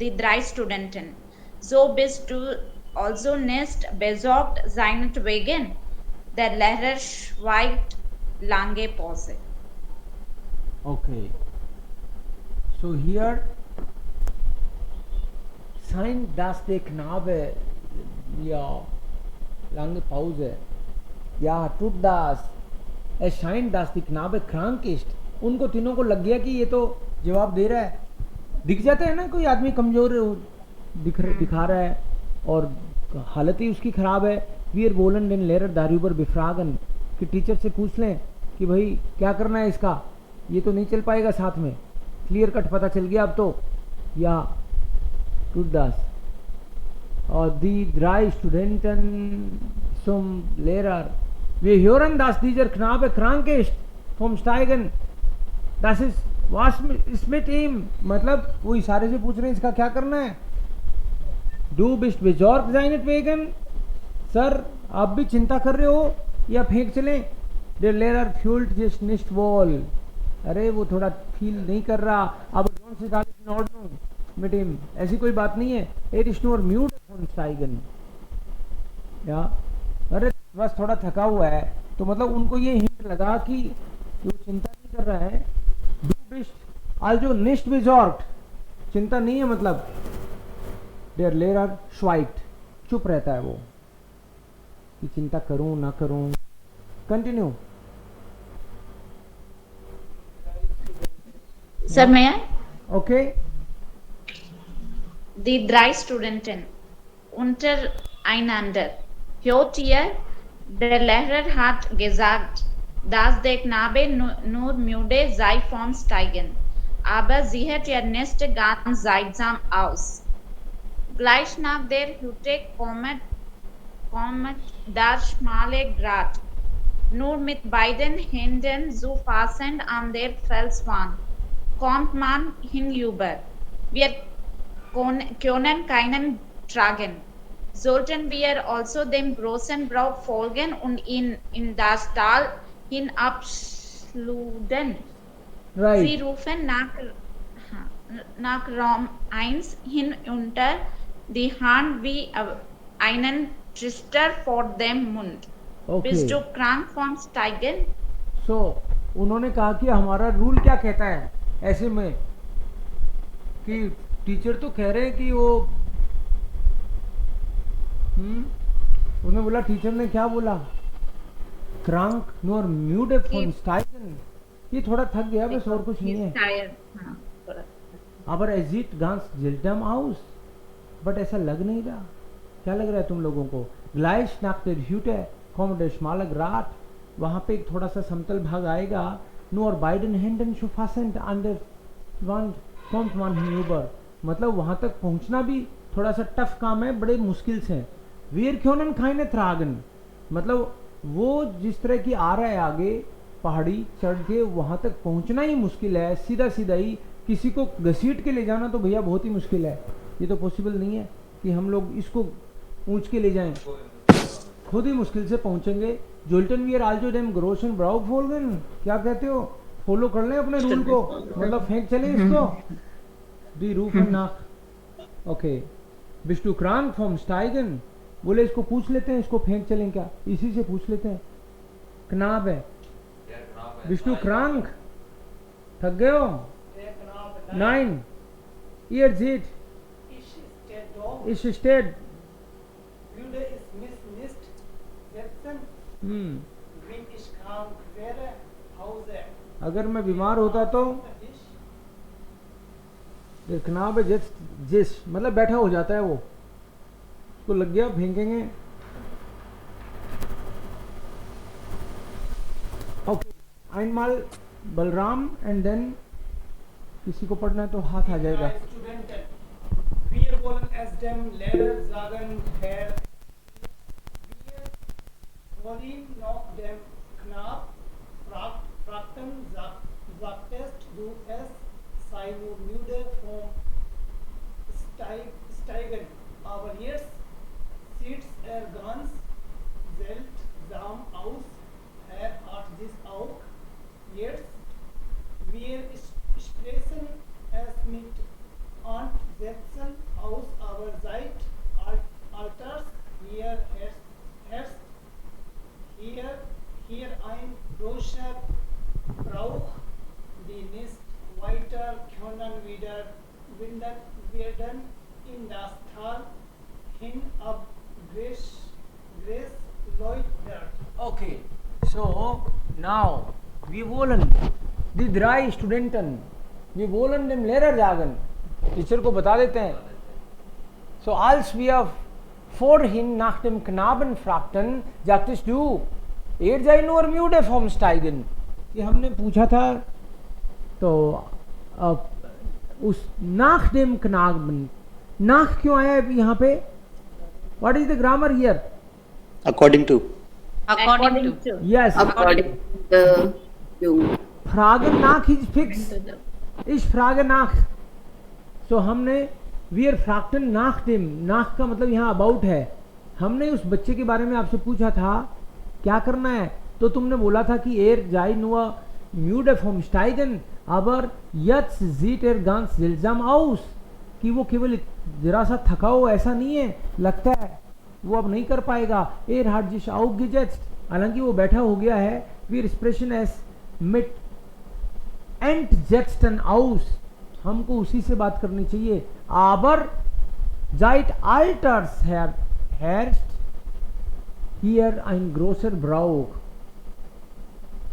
Die 3 Studenten. So bist du also nicht besorgt seinetwegen, der Lehrer schweigt lange Pause. Okay. So here, sein dass der Knabe, ja, lange Pause. Ja, tut das. Es scheint, dass die Knabe krank ist. उनको तीनों को लग गया कि ये तो जवाब दे रहा है. दिख जाता है ना कोई आदमी कमजोर दिखा रहा है और हालत ही उसकी खराब है. वी आर बोलन den Lehrer darüber befragen कि टीचर से पूछ लें कि भाई क्या करना है इसका, ये तो नहीं चल पाएगा साथ में. क्लियर कट पता चल गया अब तो. या tut das. और die drei Studenten zum Lehrer. Wir hören, dass dieser Knabe krank ist vom Steigen. Das ist was ist mit ihm. मतलब वो इशारे से पूछ रहे हैं इसका क्या करना है. Du bist besorgt seinetwegen. Sir आप भी चिंता कर रहे हो या फेंक चलें. Der Lehrer fühlt sich nicht wohl. अरे वो थोड़ा फील नहीं कर रहा. अब कौन सी गाली in Ordnung mit ihm. ऐसी कोई बात नहीं है. Er ist nur müde von Steigen. या अरे बस थोड़ा थका हुआ है. तो मतलब उनको ये हिंट लगा कि वो चिंता नहीं कर रहा है. Du bist also nicht besorgt. चिंता नहीं है मतलब. Der Lehrer schweigt. चुप रहता है वो कि चिंता करूं ना करूं. Continue. Sir, may I? Okay. Die drei Studenten untereinander. Hört ihr? Der Lehrer hat gesagt, dass der Knabe nur müde sei vom Steigen. Aber sieht er nicht ganz seltsam aus. Gleich nach der Hütte kommt der schmale Grat. Nur mit beiden Händen so fassend an der Felswand kommt man hinüber. Wir können keinen tragen. Sollten wir also dem großen Brauch folgen und ihn in das Tal hinabschluden? Right. Sie rufen nach Raum 1 hinunter, die Hand wie einen Trichter vor dem Mund. Okay. Bist du krank vom Steigen? So, उन्होंने कहा कि हमारा rule क्या कहता है ऐसे में कि टीचर तो कह रहे हैं कि वो उन्होंने बोला. टीचर ने क्या बोला. क्रांक नोर म्यूड फॉन स्टाइगन. ये थोड़ा थक गया बस और कुछ नहीं है. aber er sieht ganz seltsam aus. But ऐसा लग नहीं रहा. क्या लग रहा है तुम लोगों को. Gleich nach der Hütte kommt der schmale Grat. वहां पे एक थोड़ा सा समतल भाग आएगा. nur beiden Händen zu fassend an der Wand kommt man hinüber. मतलब वहां तक पहुंचना भी थोड़ा सा टफ काम है, बड़े मुश्किल से. Wir können keine tragen. मतलब वो जिस तरह की आ रहा है आगे पहाड़ी चढ़ के वहां तक पहुंचना ही मुश्किल है. सीधा सीधा ही किसी को घसीट के ले जाना तो भैया बहुत ही मुश्किल है. ये तो पॉसिबल नहीं है कि हम लोग इसको ऊंच के ले जाएं. खुद ही मुश्किल से पहुंचेंगे. जोल्टन वियर आल्जो डेम ग्रोशन ब्राउक फोलगन. क्या कहते हो. फॉलो कर लें अपने रूल को. मतलब फेंक चले इसको. दी रूफ ना. ओके. बिस्टू क्रांक फ्रॉम स्टाइगन. बोले इसको पूछ लेते हैं, इसको फेंक चलें क्या. इसी से पूछ लेते हैं. कनाब है. बिस्टू क्रांक थक गए हो. 9 years it is stead. Müde ist nicht setzen. Bin ich krank wäre Hause. अगर मैं बीमार होता तो देखना पे जिस मतलब बैठा हो जाता है वो. उसको लग गया फेंकेंगे. Okay. einmal Balram and then किसी को पढ़ना है तो हाथ आ जाएगा. Wir wollen es dem Lehrer sagen, Herr. Wir wollen noch dem Knab fragten, sagtest du es sei nur müde vom Steigen. Aber jetzt sieht ganz seltsam aus. Er hat dies auch. Jetzt wir sprechen es mit Ansätzen aus, aber seit Alters Hier ein großer Brauch, die nicht weiter können werden in das Tal hinab Leutert. Okay, so now wir wollen die drei Studenten, wir wollen dem Lehrer sagen, teacher को बता देते हैं. So als wir vorhin nach dem Knaben fragten, sagtest du, sei nur müde vom Steigen. ये हमने पूछा था, तो उस nach dem Knaben, nach क्यों आया है यहाँ पे? What is the grammar here? According to. Yes. According to you. Fragen nach is fixed. Ich frage nach. So हमने wir fragten nach dem, nach का मतलब यहाँ अबाउट है. हमने उस बच्चे के बारे में आपसे पूछा था क्या करना है, तो तुमने बोला था कि sei nur müde vom Steigen, aber jetzt sieht ganz seltsam aus, कि वो केवल जरा सा थका हो ऐसा नहीं है, लगता है वो अब नहीं कर पाएगा. hat sich aufgesetzt, हालांकि वो बैठा हो गया है. wir sprechen es mit entsetzten aus, हमको उसी से बात करनी चाहिए. aber seit alters herrscht hier ein großer Brauch,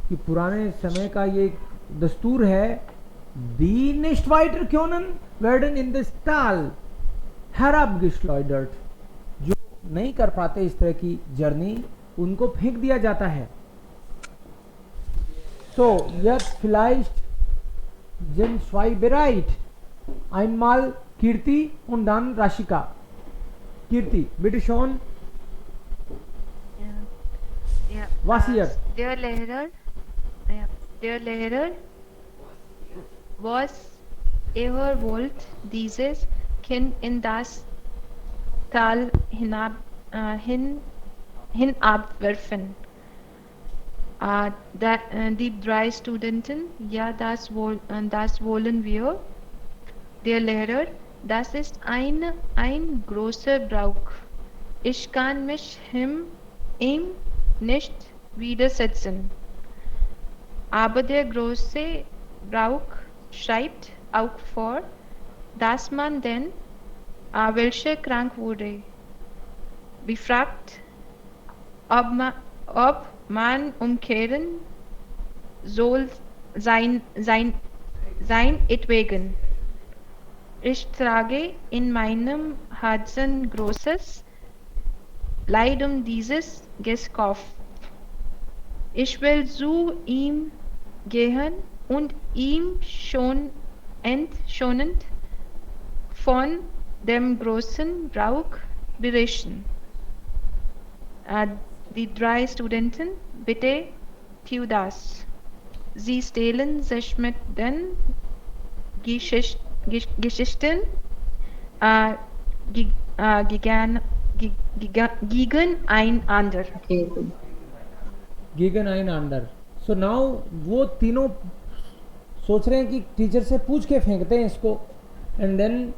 कि पुराने समय का ये दस्तूर है. die nicht weiter können werden in das Tal herabgeschleudert, जो नहीं कर पाते इस तरह की जर्नी, उनको फेंक दिया जाता है. so jetzt vielleicht sind zwei bereit. Einmal Kirti und dann Rashika. Kirti, bitte schon. Yeah. Was hier? Dear Lehrer, was ever wollt dieses Kind in das Tal hinabwerfen? Die drei Studenten, ja, das wollen wir. Der Lehrer, das ist ein großer Brauch. Ich kann mich ihm nicht widersetzen. Aber der große Brauch schreibt auch vor, dass man denn, welcher krank wurde, befragt, ob man umkehren soll sein etwegen. Ich trage in meinem Herzen großes Leid dieses Geschöpf. Ich will zu ihm gehen und ihm schonend von dem großen Brauch berichten. Die drei Studenten, bitte tu das. Sie stellen sich mit den Geschichten gegeneinander. Gegeneinander. So now वो तीनों सोच रहे हैं कि teacher से पूछ के फेंकते हैं इसको. एंड देन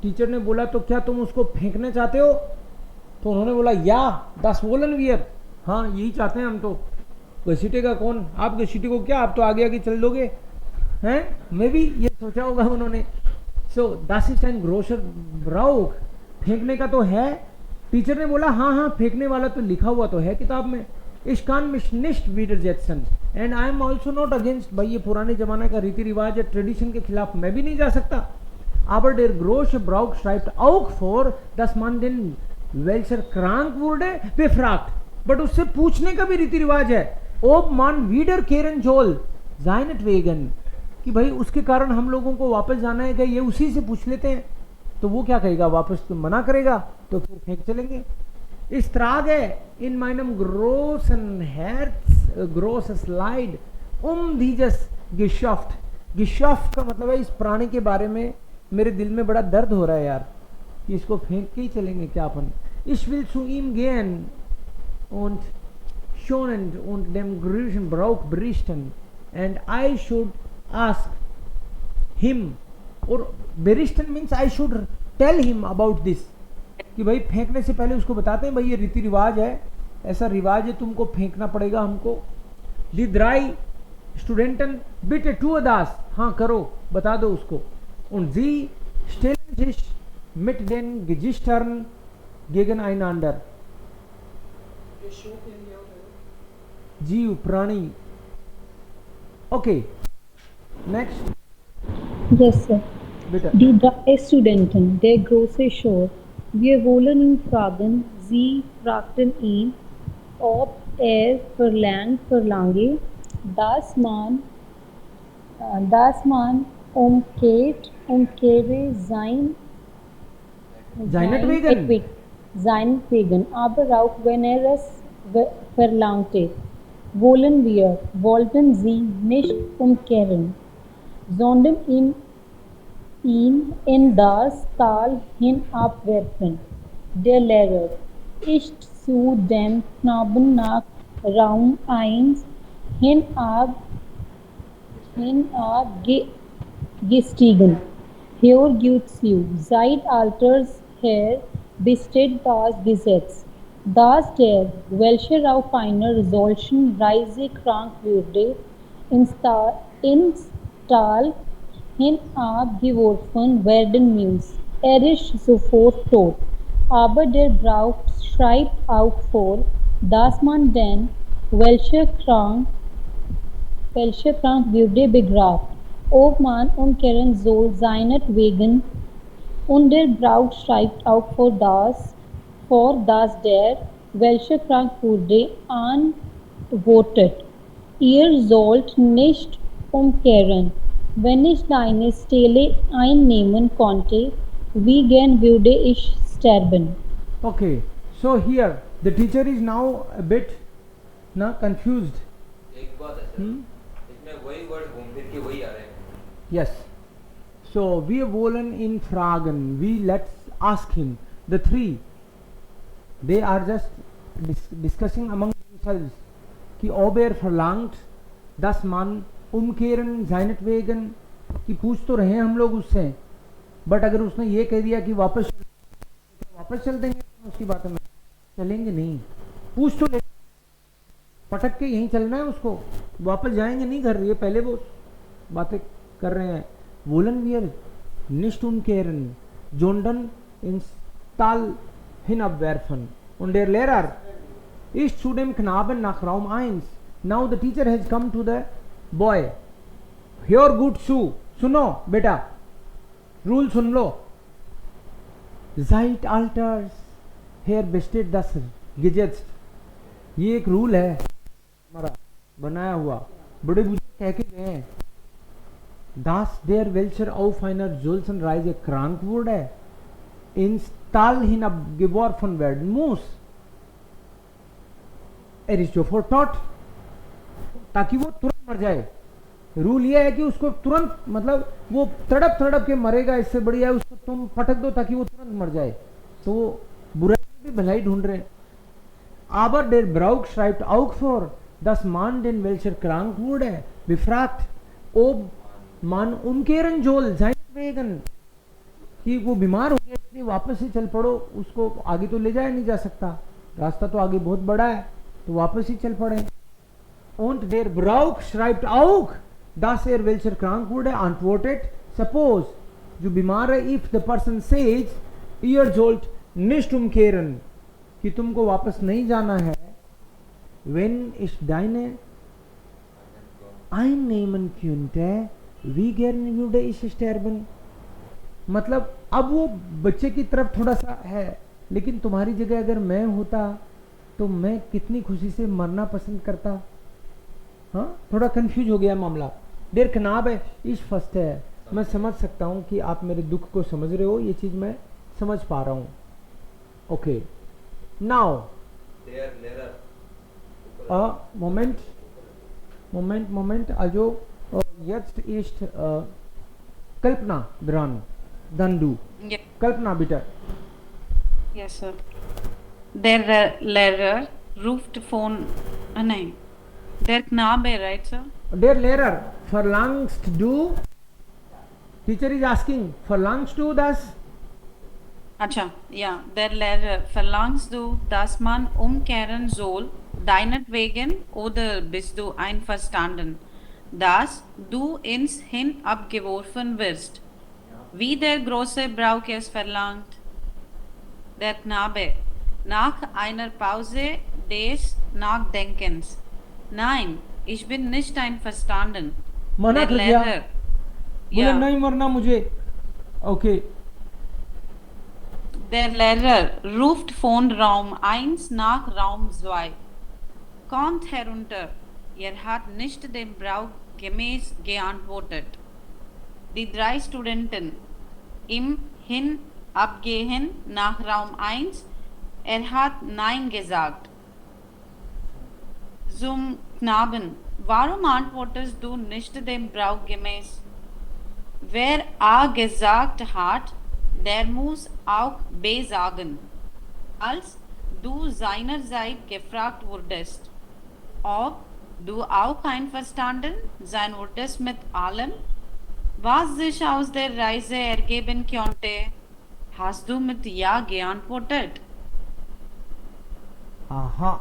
टीचर ने बोला तो क्या तुम उसको फेंकना चाहते हो? तो उन्होंने बोला या das wollen wir, हाँ यही चाहते हैं हम. तो घसीटेगा कौन? आप घसीटे को क्या, आप तो आगे आगे चल दोगे हैं. मे भी ये सोचा होगा उन्होंने. सो das ist ein großer Brauch, फेंकने का तो है. टीचर ने बोला हाँ फेंकने वाला तो लिखा हुआ तो है किताब में. Ich kann mich nicht widersetzen and I am also not against. भाई ये पुराने जमाने का रीति रिवाज है, ट्रेडिशन के खिलाफ मैं भी नहीं जा सकता. Aber der große Brauch schreibt auch vor, dass man den welcher krank wurde befragt. But उससे पूछने का भी रीति रिवाज है. ob man wiederkehren soll seinetwegen, कि भाई उसके कारण हम लोगों को वापस जाना है क्या, ये उसी से पूछ लेते हैं. तो वो क्या कहेगा, वापस तो मना करेगा तो फिर फेंक चलेंगे. Ich trage in meinem großen Herz großes Leid dieses Geschöpf. Geschöpf का मतलब है इस प्राणी के बारे में मेरे दिल में बड़ा दर्द हो रहा है यार, कि इसको फेंक के ही चलेंगे क्या अपन. Ich will zu ihm gehen und schonend und dem großen Brauch berichten and I should ask him, और berichten means I should tell him about this, कि भाई फेंकने से पहले उसको बताते हैं भाई ये रीति रिवाज है, ऐसा रिवाज है, तुमको फेंकना पड़ेगा हमको. दी द्राई स्टूडेंटन बिटे टू दास, हाँ करो, बता दो उसको. Und sie stellen sich mit den Gesichtern gegeneinander. जीव प्राणी. Okay. Next. Yes, sir. Bitte. Die drei Studenten der großen Schule, wir wollen ihn fragen, sie fragten ihn, ob verlange, dass man umkehre seinetwegen, aber auch wenn er es verlangte, wollten sie nicht umkehren, sondern ihn in das Tal hinabwerfen. Der Lehrer ist zu dem Knaben nach Raum 1 gestiegen. Hier gibt's you. Seit alters her besteht das Gesetz, dass der, welcher auf einer solchen Reise krank würde, ins Tal hinabgeworfen werden muss. Er ist sofort tot. Aber der Brauch schreibt auch vor, dass man den, welcher krank würde, begrabt. Ob man umkehren soll seinetwegen, und der Brauch schreibt auch vor, dass der, welcher krank wurde, antwortet: Ihr sollt nicht umkehren. Wenn ich deine Stelle einnehmen konnte, wie gern würde ich sterben. Okay, so here the teacher is now a bit confused. एक बात है sir, इसमें वही word घूम फिर के वही आ रहे हैं. Yes. So wir wollen ihn fragen. Let's ask him. The three, they are just discussing among themselves. कि ob verlangt, dass man umkehren seinetwegen, कि पूछ तो रहे हैं हम लोग उससे, बट अगर उसने ये कह दिया कि वापस चल देंगे, उसकी बात में चलेंगे नहीं. पूछ तो ले, पटक के यहीं चलना है उसको, वापस जाएंगे नहीं घर. ये पहले वो बातें कर रहे हैं. Wollen wir nicht umkehren, sondern ins Tal hinabwerfen. Und der Lehrer ist zu dem Knaben nach Raum 1. Now the teacher has come to the boy. Hear good Sue. सुनो बेटा, रूल सुन लो. Seit alters her besteht das Gesetz. ये एक rule है हमारा बनाया हुआ, बड़े बुजुर्ग कह के गए हैं. Das der welcher auf einer solchen Reise krank wurde, ins Tal hinabgeworfen werden muss. ist sofort tot, ताकि वो तुरंत मर जाए. रूल ये है कि उसको तुरंत, मतलब वो तड़प के मरेगा, इससे बढ़िया है उसको तुम पटक दो ताकि वो तुरंत मर जाए. तो वो बुराई में भी भलाई ढूंढ रहे. Aber der Brauch schreibt auch vor, dass man den welcher krank wurde befragt, ob man umkehren soll seinetwegen, कि वो बीमार हो गया इसलिए वापस से चल पड़ो. उसको आगे तो ले जाया नहीं जा सकता, रास्ता तो आगे बहुत बड़ा है, तो वापस ही चल पड़े. Und der Brauch schreibt auch, dass welcher krank wurde antwortet, suppose, जो बीमार है, if the person says, ihr sollt nicht umkehren, कि तुमको वापस नहीं जाना है, wenn ich deine einnehmen könnte, wie gern würde ich sterben. मतलब अब वो बच्चे की तरफ थोड़ा सा है, लेकिन तुम्हारी जगह अगर मैं होता तो मैं कितनी खुशी से मरना पसंद करता. हाँ, थोड़ा कंफ्यूज हो गया मामला. देर खनाब है, इस फर्स्ट है. मैं समझ सकता हूँ कि आप मेरे दुख को समझ रहे हो, ये चीज मैं समझ पा रहा हूँ. Okay, now moment also jetzt ist Kalpana dran. Dann du. Yeah. Kalpana, bitte. Yes, sir. Der Lehrer ruft von, nein, der Knabe, right, sir? Der Lehrer, verlangst du? Teacher is asking, verlangst du das? Acha, yeah, der Lehrer verlangst du, dass man umkehren soll, deinetwegen, oder bist du einverstanden, dass du ins Hin abgeworfen wirst, wie der große Brauch es verlangt? Der Knabe, nach einer Pause des Nachdenkens. Nein, ich bin nicht einverstanden. मना Der कर दिया, Lehrer, बोले ja, नहीं मरना मुझे. Okay, der Lehrer ruft von Raum 1 nach Raum 2. Kommt herunter. Hat nicht dem Brauch gemäß geantwortet. Die 3 Studenten im Hinabgehen nach Raum 1. Hat Nein gesagt. Zum Knaben. Warum antwortest du nicht dem Brauch gemäß? Wer A gesagt hat, der muss auch B sagen. Als du seinerseits gefragt wurdest, ob du auch einverstanden sein würdest mit allem, was sich aus der Reise ergeben konnte, hast du mit Ja geantwortet. आहा.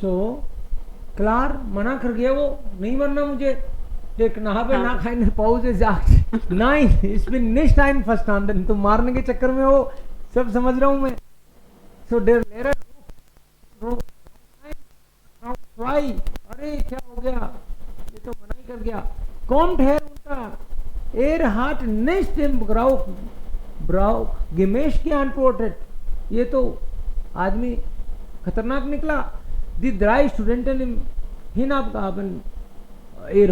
सो क्लार मना कर गया, वो नहीं मरना मुझे. Der Knabe nach einer Pause sagt, nein, ich bin nicht einverstanden. तुम मारने के चक्कर में हो, सब समझ रहा हूँ मैं. So der Lehrer अरे क्या हो गया, ये तो मना ही कर गया. Kommt herunter. Hat nicht dem Brauch gemäß geantwortet. ये तो आदमी खतरनाक निकला. Die 3 Studenten im Hinabgaben.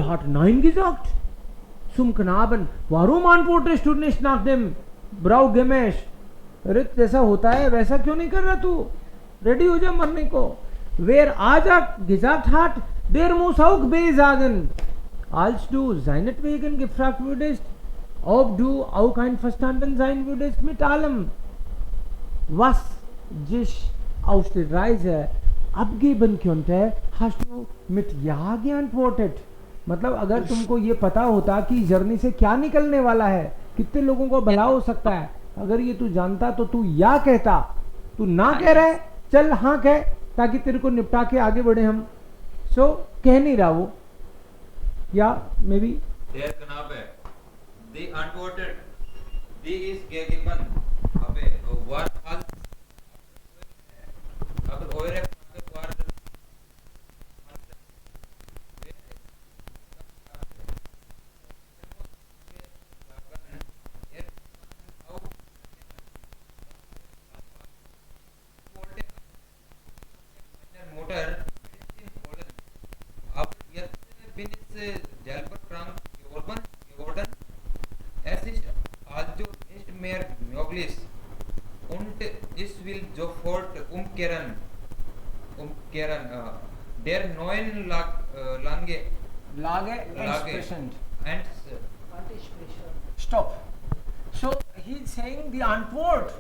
Hat Nein gesagt. Zum Knaben. Warum antwortest du nicht nach dem Brauch gemäß? अरे जैसा होता है वैसा क्यों नहीं कर रहा तू? रेडी हो जा मरने को. Wer gesagt hat, der muss auch B sagen. Als du seinetwegen gefragt wurdest, ob du auch einverstanden sein würdest mit allem, was sich aus der Reise abgeben könnte, hast du mit Ja geantwortet. मतलब अगर तुमको ये पता होता कि journey से क्या निकलने वाला है, कितने लोगों को भला हो सकता है, अगर ये तू जानता तो तू या कहता. तू ना कह रहा है, चल हाँ कह, ताकि तेरे को निपटा के आगे बढ़े हम. सो कह नहीं रहा वो, या may be Der Knabe, die antwortet, die ist gegeben, aber was als aber eure Knabe war Motor ab jetzt bin ich selber krank geworden. Es ist also nicht mehr möglich und ich will sofort umkehren. Der neuen Lage and stop. So he is saying the antwort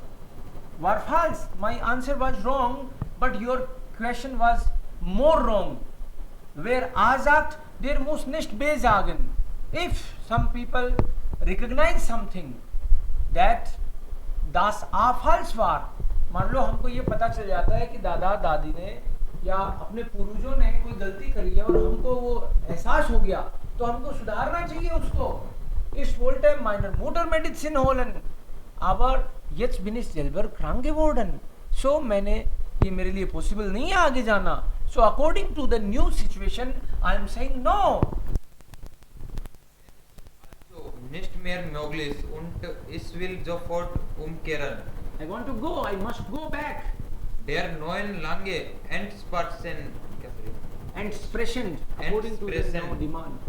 were false. My answer was wrong, but your question was more wrong. Wer A sagt, der muss nicht B sagen. If some people recognize something that das A false war, मान लो हमको ये पता चल जाता है कि दादा दादी ने या अपने पूर्वजों ने कोई गलती करी है और हमको वो एहसास हो गया, तो हमको सुधारना चाहिए उसको. Ich wollte meine Muttermedizin holen, aber jetzt bin ich selber krank geworden. So मैंने ये मेरे लिए पॉसिबल नहीं है आगे जाना. So according to the new situation, I am saying no. also nicht mehr möglich und ich will sofort umkehren. I want to go. I must go back. Der neuen Lange Entsprechen According to the Entsprechen. now demand.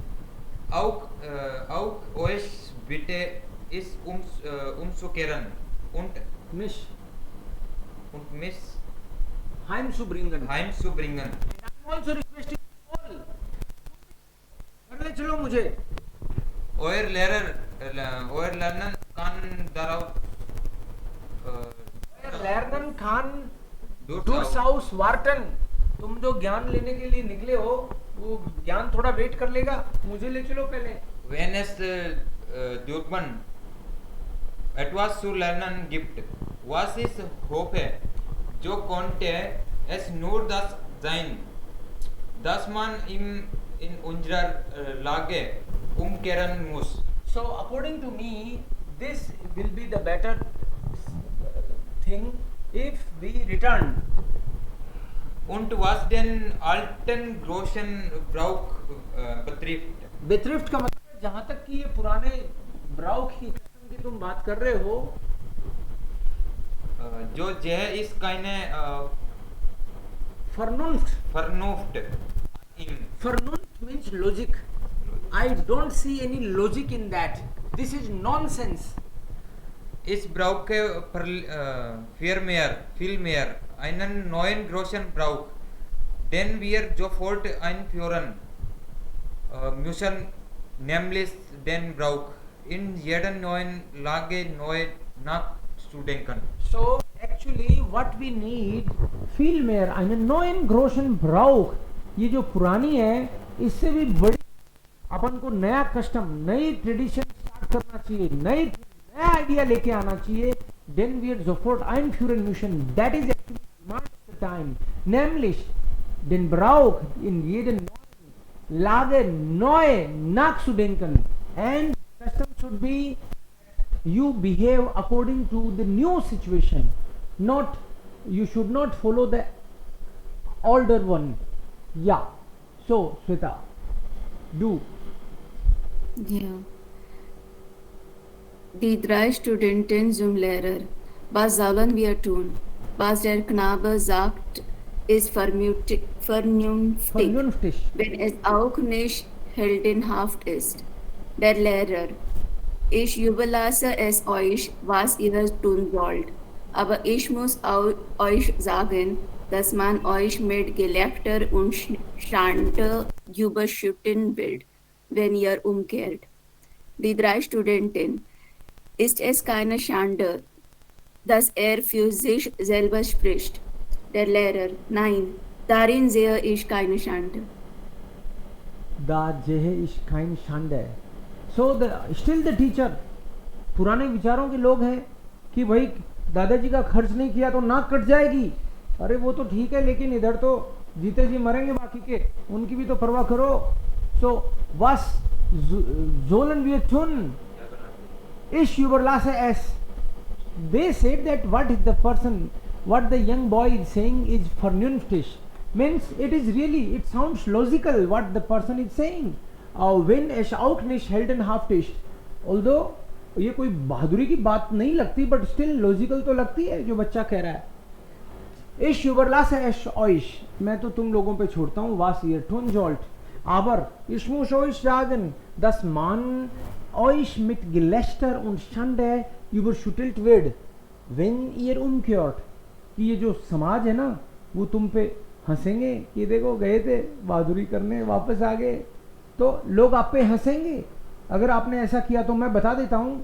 Auch euch bitte ist umzukehren und Mich mich heimzubringen. heimzubringen. I'm also requesting all. कर ले चलो मुझे. Euer Lernen kann darauf lernen kann durchaus durchaus warten. तुम जो ज्ञान लेने के लिए निकले हो, वो ज्ञान थोड़ा वेट कर लेगा. मुझे ले चलो पहले. wenn es etwas zu lernen gibt. Was ich hoffe, so konnte es nur das sein, dass man in unserer Lage umkehren muss. So according to me, this will be the better thing if we return. Und was den alten großen Brauch betrifft, बेथ्रिफ्ट का मतलब है जहां तक कि ये पुराने ब्राउक की custom की तुम बात कर रहे हो, जो यह इस keine Vernunft im Vernunft means logic. I don't see any logic in that. This is nonsense. Ich brauche vielmehr einen neuen großen Brauch, den wir sofort einführen müssen, nämlich den Brauch, in jeder neuen Lage neu nachzudenken. So actually what we need, vielmehr einen neuen großen Brauch. ये जो पुरानी है इससे भी बड़ी अपन को नया custom, नई ट्रेडिशन स्टार्ट करना चाहिए, नया आइडिया लेके आना चाहिए. Then wir sofort einführen müssen. That is actually demand of the time. Nämlich den Brauch in jeden neuen Lage neu nachzudenken. And custom should be you behave according to the new situation. Not you should not follow the older one. Yeah. So Sweta, do. Ja. Die drei Studenten zum Lehrer. Was sollen wir tun? Was der Knabe sagt, ist vernünftig, wenn es auch nicht heldenhaft ist. Der Lehrer. Ich überlasse es euch, was ihr tun sollt. Aber ich muss euch sagen, dass man euch mit Gelächter und Schande überschütten wird, wenn ihr umkehrt. Die drei Studenten. Ist es keine Schande, dass er für sich selber spricht? Der Lehrer. Nein, darin sehe ich keine Schande. Da sehe ich keine Schande. So still the teacher. पुराने विचारों के लोग हैं कि भाई दादाजी का खर्च नहीं किया तो नाक कट जाएगी. अरे वो तो ठीक है, लेकिन इधर तो जीते जी मरेंगे बाकी के, उनकी भी तो परवाह करो. So was sollen wir tun? Ich überlasse es. They said that what the young boy is saying is vernünftig. Means it sounds logical what the person is saying. Wenn es auch nicht heldenhaft ist. Although ये कोई बहादुरी की बात नहीं लगती, but still logical तो लगती है जो बच्चा कह रहा है. Ich überlasse es euch. मैं तो तुम लोगों पे छोड़ता हूँ. Was ihr tun sollt. Aber ich muss euch sagen, dass man euch mit Gelächter und Schande überschüttelt wird, wenn ihr umkehrt. कि ये जो समाज है ना वो तुम पे हंसेंगे कि देखो गए थे बहादुरी करने, वापस आ गए. तो लोग आप पे हंसेंगे अगर आपने ऐसा किया. तो मैं बता देता हूँ.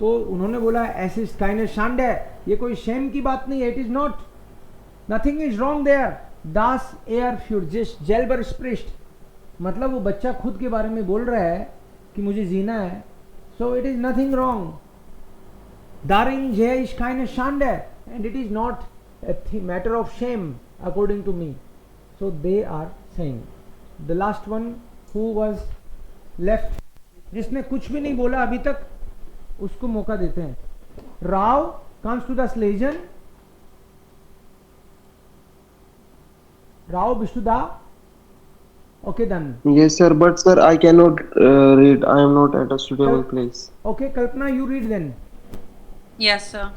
तो उन्होंने बोला ऐसे keine Schande, ये कोई शेम की बात नहीं है. It is not, nothing is wrong there. Das für sich selber spricht. मतलब वो बच्चा खुद के बारे में बोल रहा है कि मुझे जीना है. So it is nothing wrong. Darin sehe ich keine Schande, and it is not a matter of shame according to me. So they are saying. The last one who was left, जिसने कुछ भी नहीं बोला अभी तक, उसको मौका देते हैं. Rao comes to the legion. Rao Bishuda. Okay, done. Yes, sir. But sir, I cannot read. I am not at a suitable place. Okay, Kalpana, you read then. Yes, sir.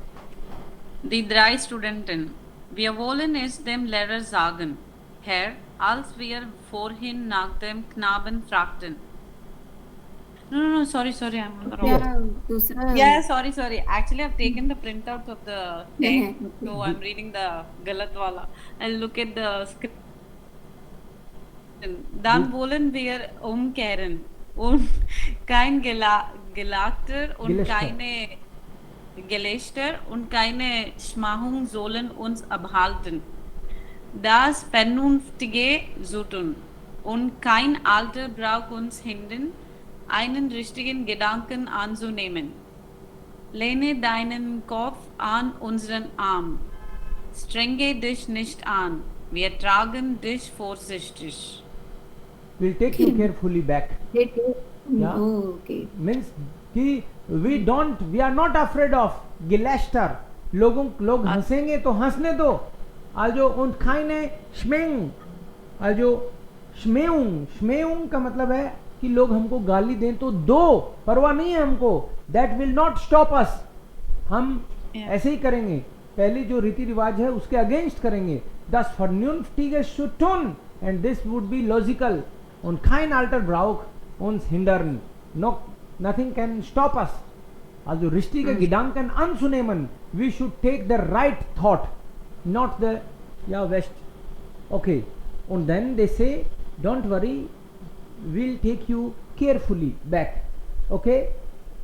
Die drei Studenten. Wir wollen es dem Lehrer sagen, Herr, als wir vorhin nach dem Knaben fragten. No, sorry, I'm on the wrong. Yeah, sorry. Actually, I've taken the printouts of the text, so I'm reading the Galat wala. I'll look at the script. Dann wollen wir umkehren und kein Gelächter und keine Gelächter und keine Schmachung sollen uns abhalten. Das Vernünftige zu tun und kein Alter braucht uns hindern, einen richtigen Gedanken anzunehmen. Lehne deinen Kopf an unseren Arm. Strenge dich nicht an. Wir tragen dich vorsichtig. We'll take you carefully back. Yeah. Oh, okay. Means कि we are not afraid of Gilester. लोग हंसेंगे तो हंसने दो. Also und keine Schmähung. Also Schmähung का मतलब है कि लोग हमको गाली दें तो दो, परवाह नहीं है हमको. That will not stop us. हम ऐसे ही करेंगे. पहले जो रीति रिवाज है उसके अगेंस्ट करेंगे. Das vernünftige zu tun and this would be logical. Und kein alter Brauch uns hindern. No, nothing can stop us. Also richtige Gedanken anzunehmen. We should take the right thought, not the west. Okay. And then they say, don't worry, we'll take you carefully back. Okay,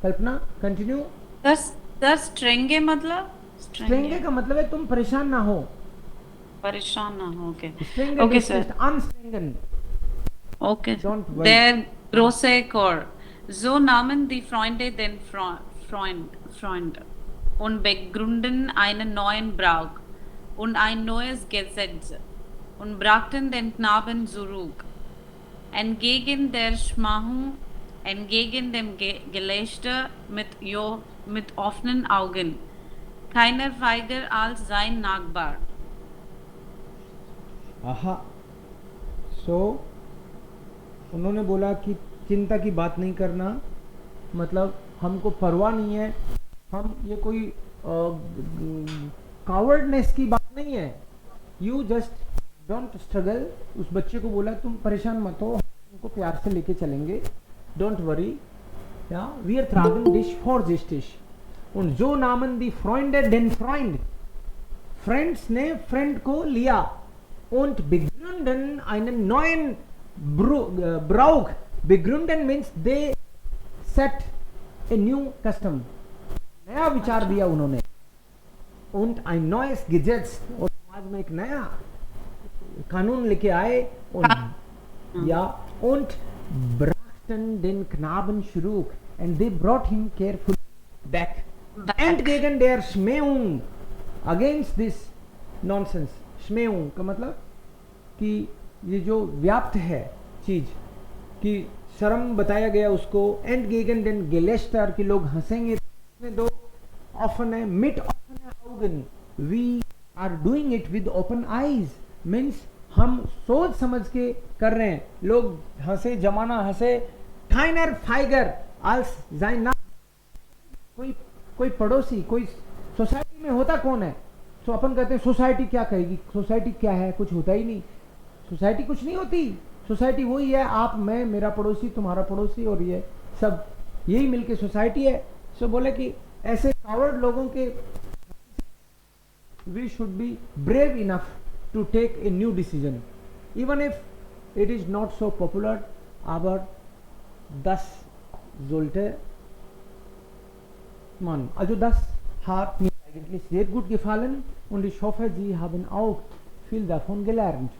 Kalpana, continue. दस strenge मतलब Strenge का मतलब है तुम परेशान ना हो. परेशान ना हो. Okay. Strenge Okay, is sir. just unstrengen. Okay. Don't worry. Der große Chor. So nahmen die Freunde den Freund und begründeten einen neuen Brauch und ein neues Gesetz und brachten den Knaben zurück. Entgegen der Schmachung, entgegen dem Gelächter mit offenen Augen. Keiner feiger als sein Nachbar. आहा. So उन्होंने बोला कि चिंता की बात नहीं करना, मतलब हमको परवाह नहीं है. हम ये कोई कावर्डनेस की बात नहीं है. You just don't struggle. उस बच्चे को बोला तुम परेशान मत हो, हमको प्यार से लेके चलेंगे. Don't worry. या वी आर tragen dich vorsichtig. und so nahmen die Freunde den Freund. Friends ने फ्रेंड को लिया. und begründen einen neuen Brauch. Begründen means they set a new custom. नया विचार दिया उन्होंने. und ein neues Gesetz. और समाज में एक नया कानून लेके आए. und brachten den Knaben zurück and they brought him carefully back. Entgegen der Schmähung. Against this nonsense. Schmähung का मतलब कि ये जो व्याप्त है चीज कि शर्म बताया गया उसको. Entgegen den Gelächter कि लोग हंसेंगे दो. offene mit offenen Augen. We are doing it with open eyes. means हम सोच समझ के कर रहे हैं. लोग हंसे, जमाना हंसे. keiner feiger als sein Nachbar. कोई पड़ोसी, कोई सोसाइटी में होता कौन है. तो अपन कहते हैं सोसाइटी क्या कहेगी. सोसाइटी क्या है, कुछ होता ही नहीं. सोसाइटी कुछ नहीं होती. सोसाइटी वही है, आप, मैं, मेरा पड़ोसी, तुम्हारा पड़ोसी, और ये सब यही मिलके सोसाइटी है. सो बोले कि ऐसे कावर्ड लोगों के we should be brave enough to take a new decision even if it is not so popular. aber das sollte man, also das hat mir eigentlich sehr gut gefallen und ich hoffe, Sie haben auch viel davon gelernt.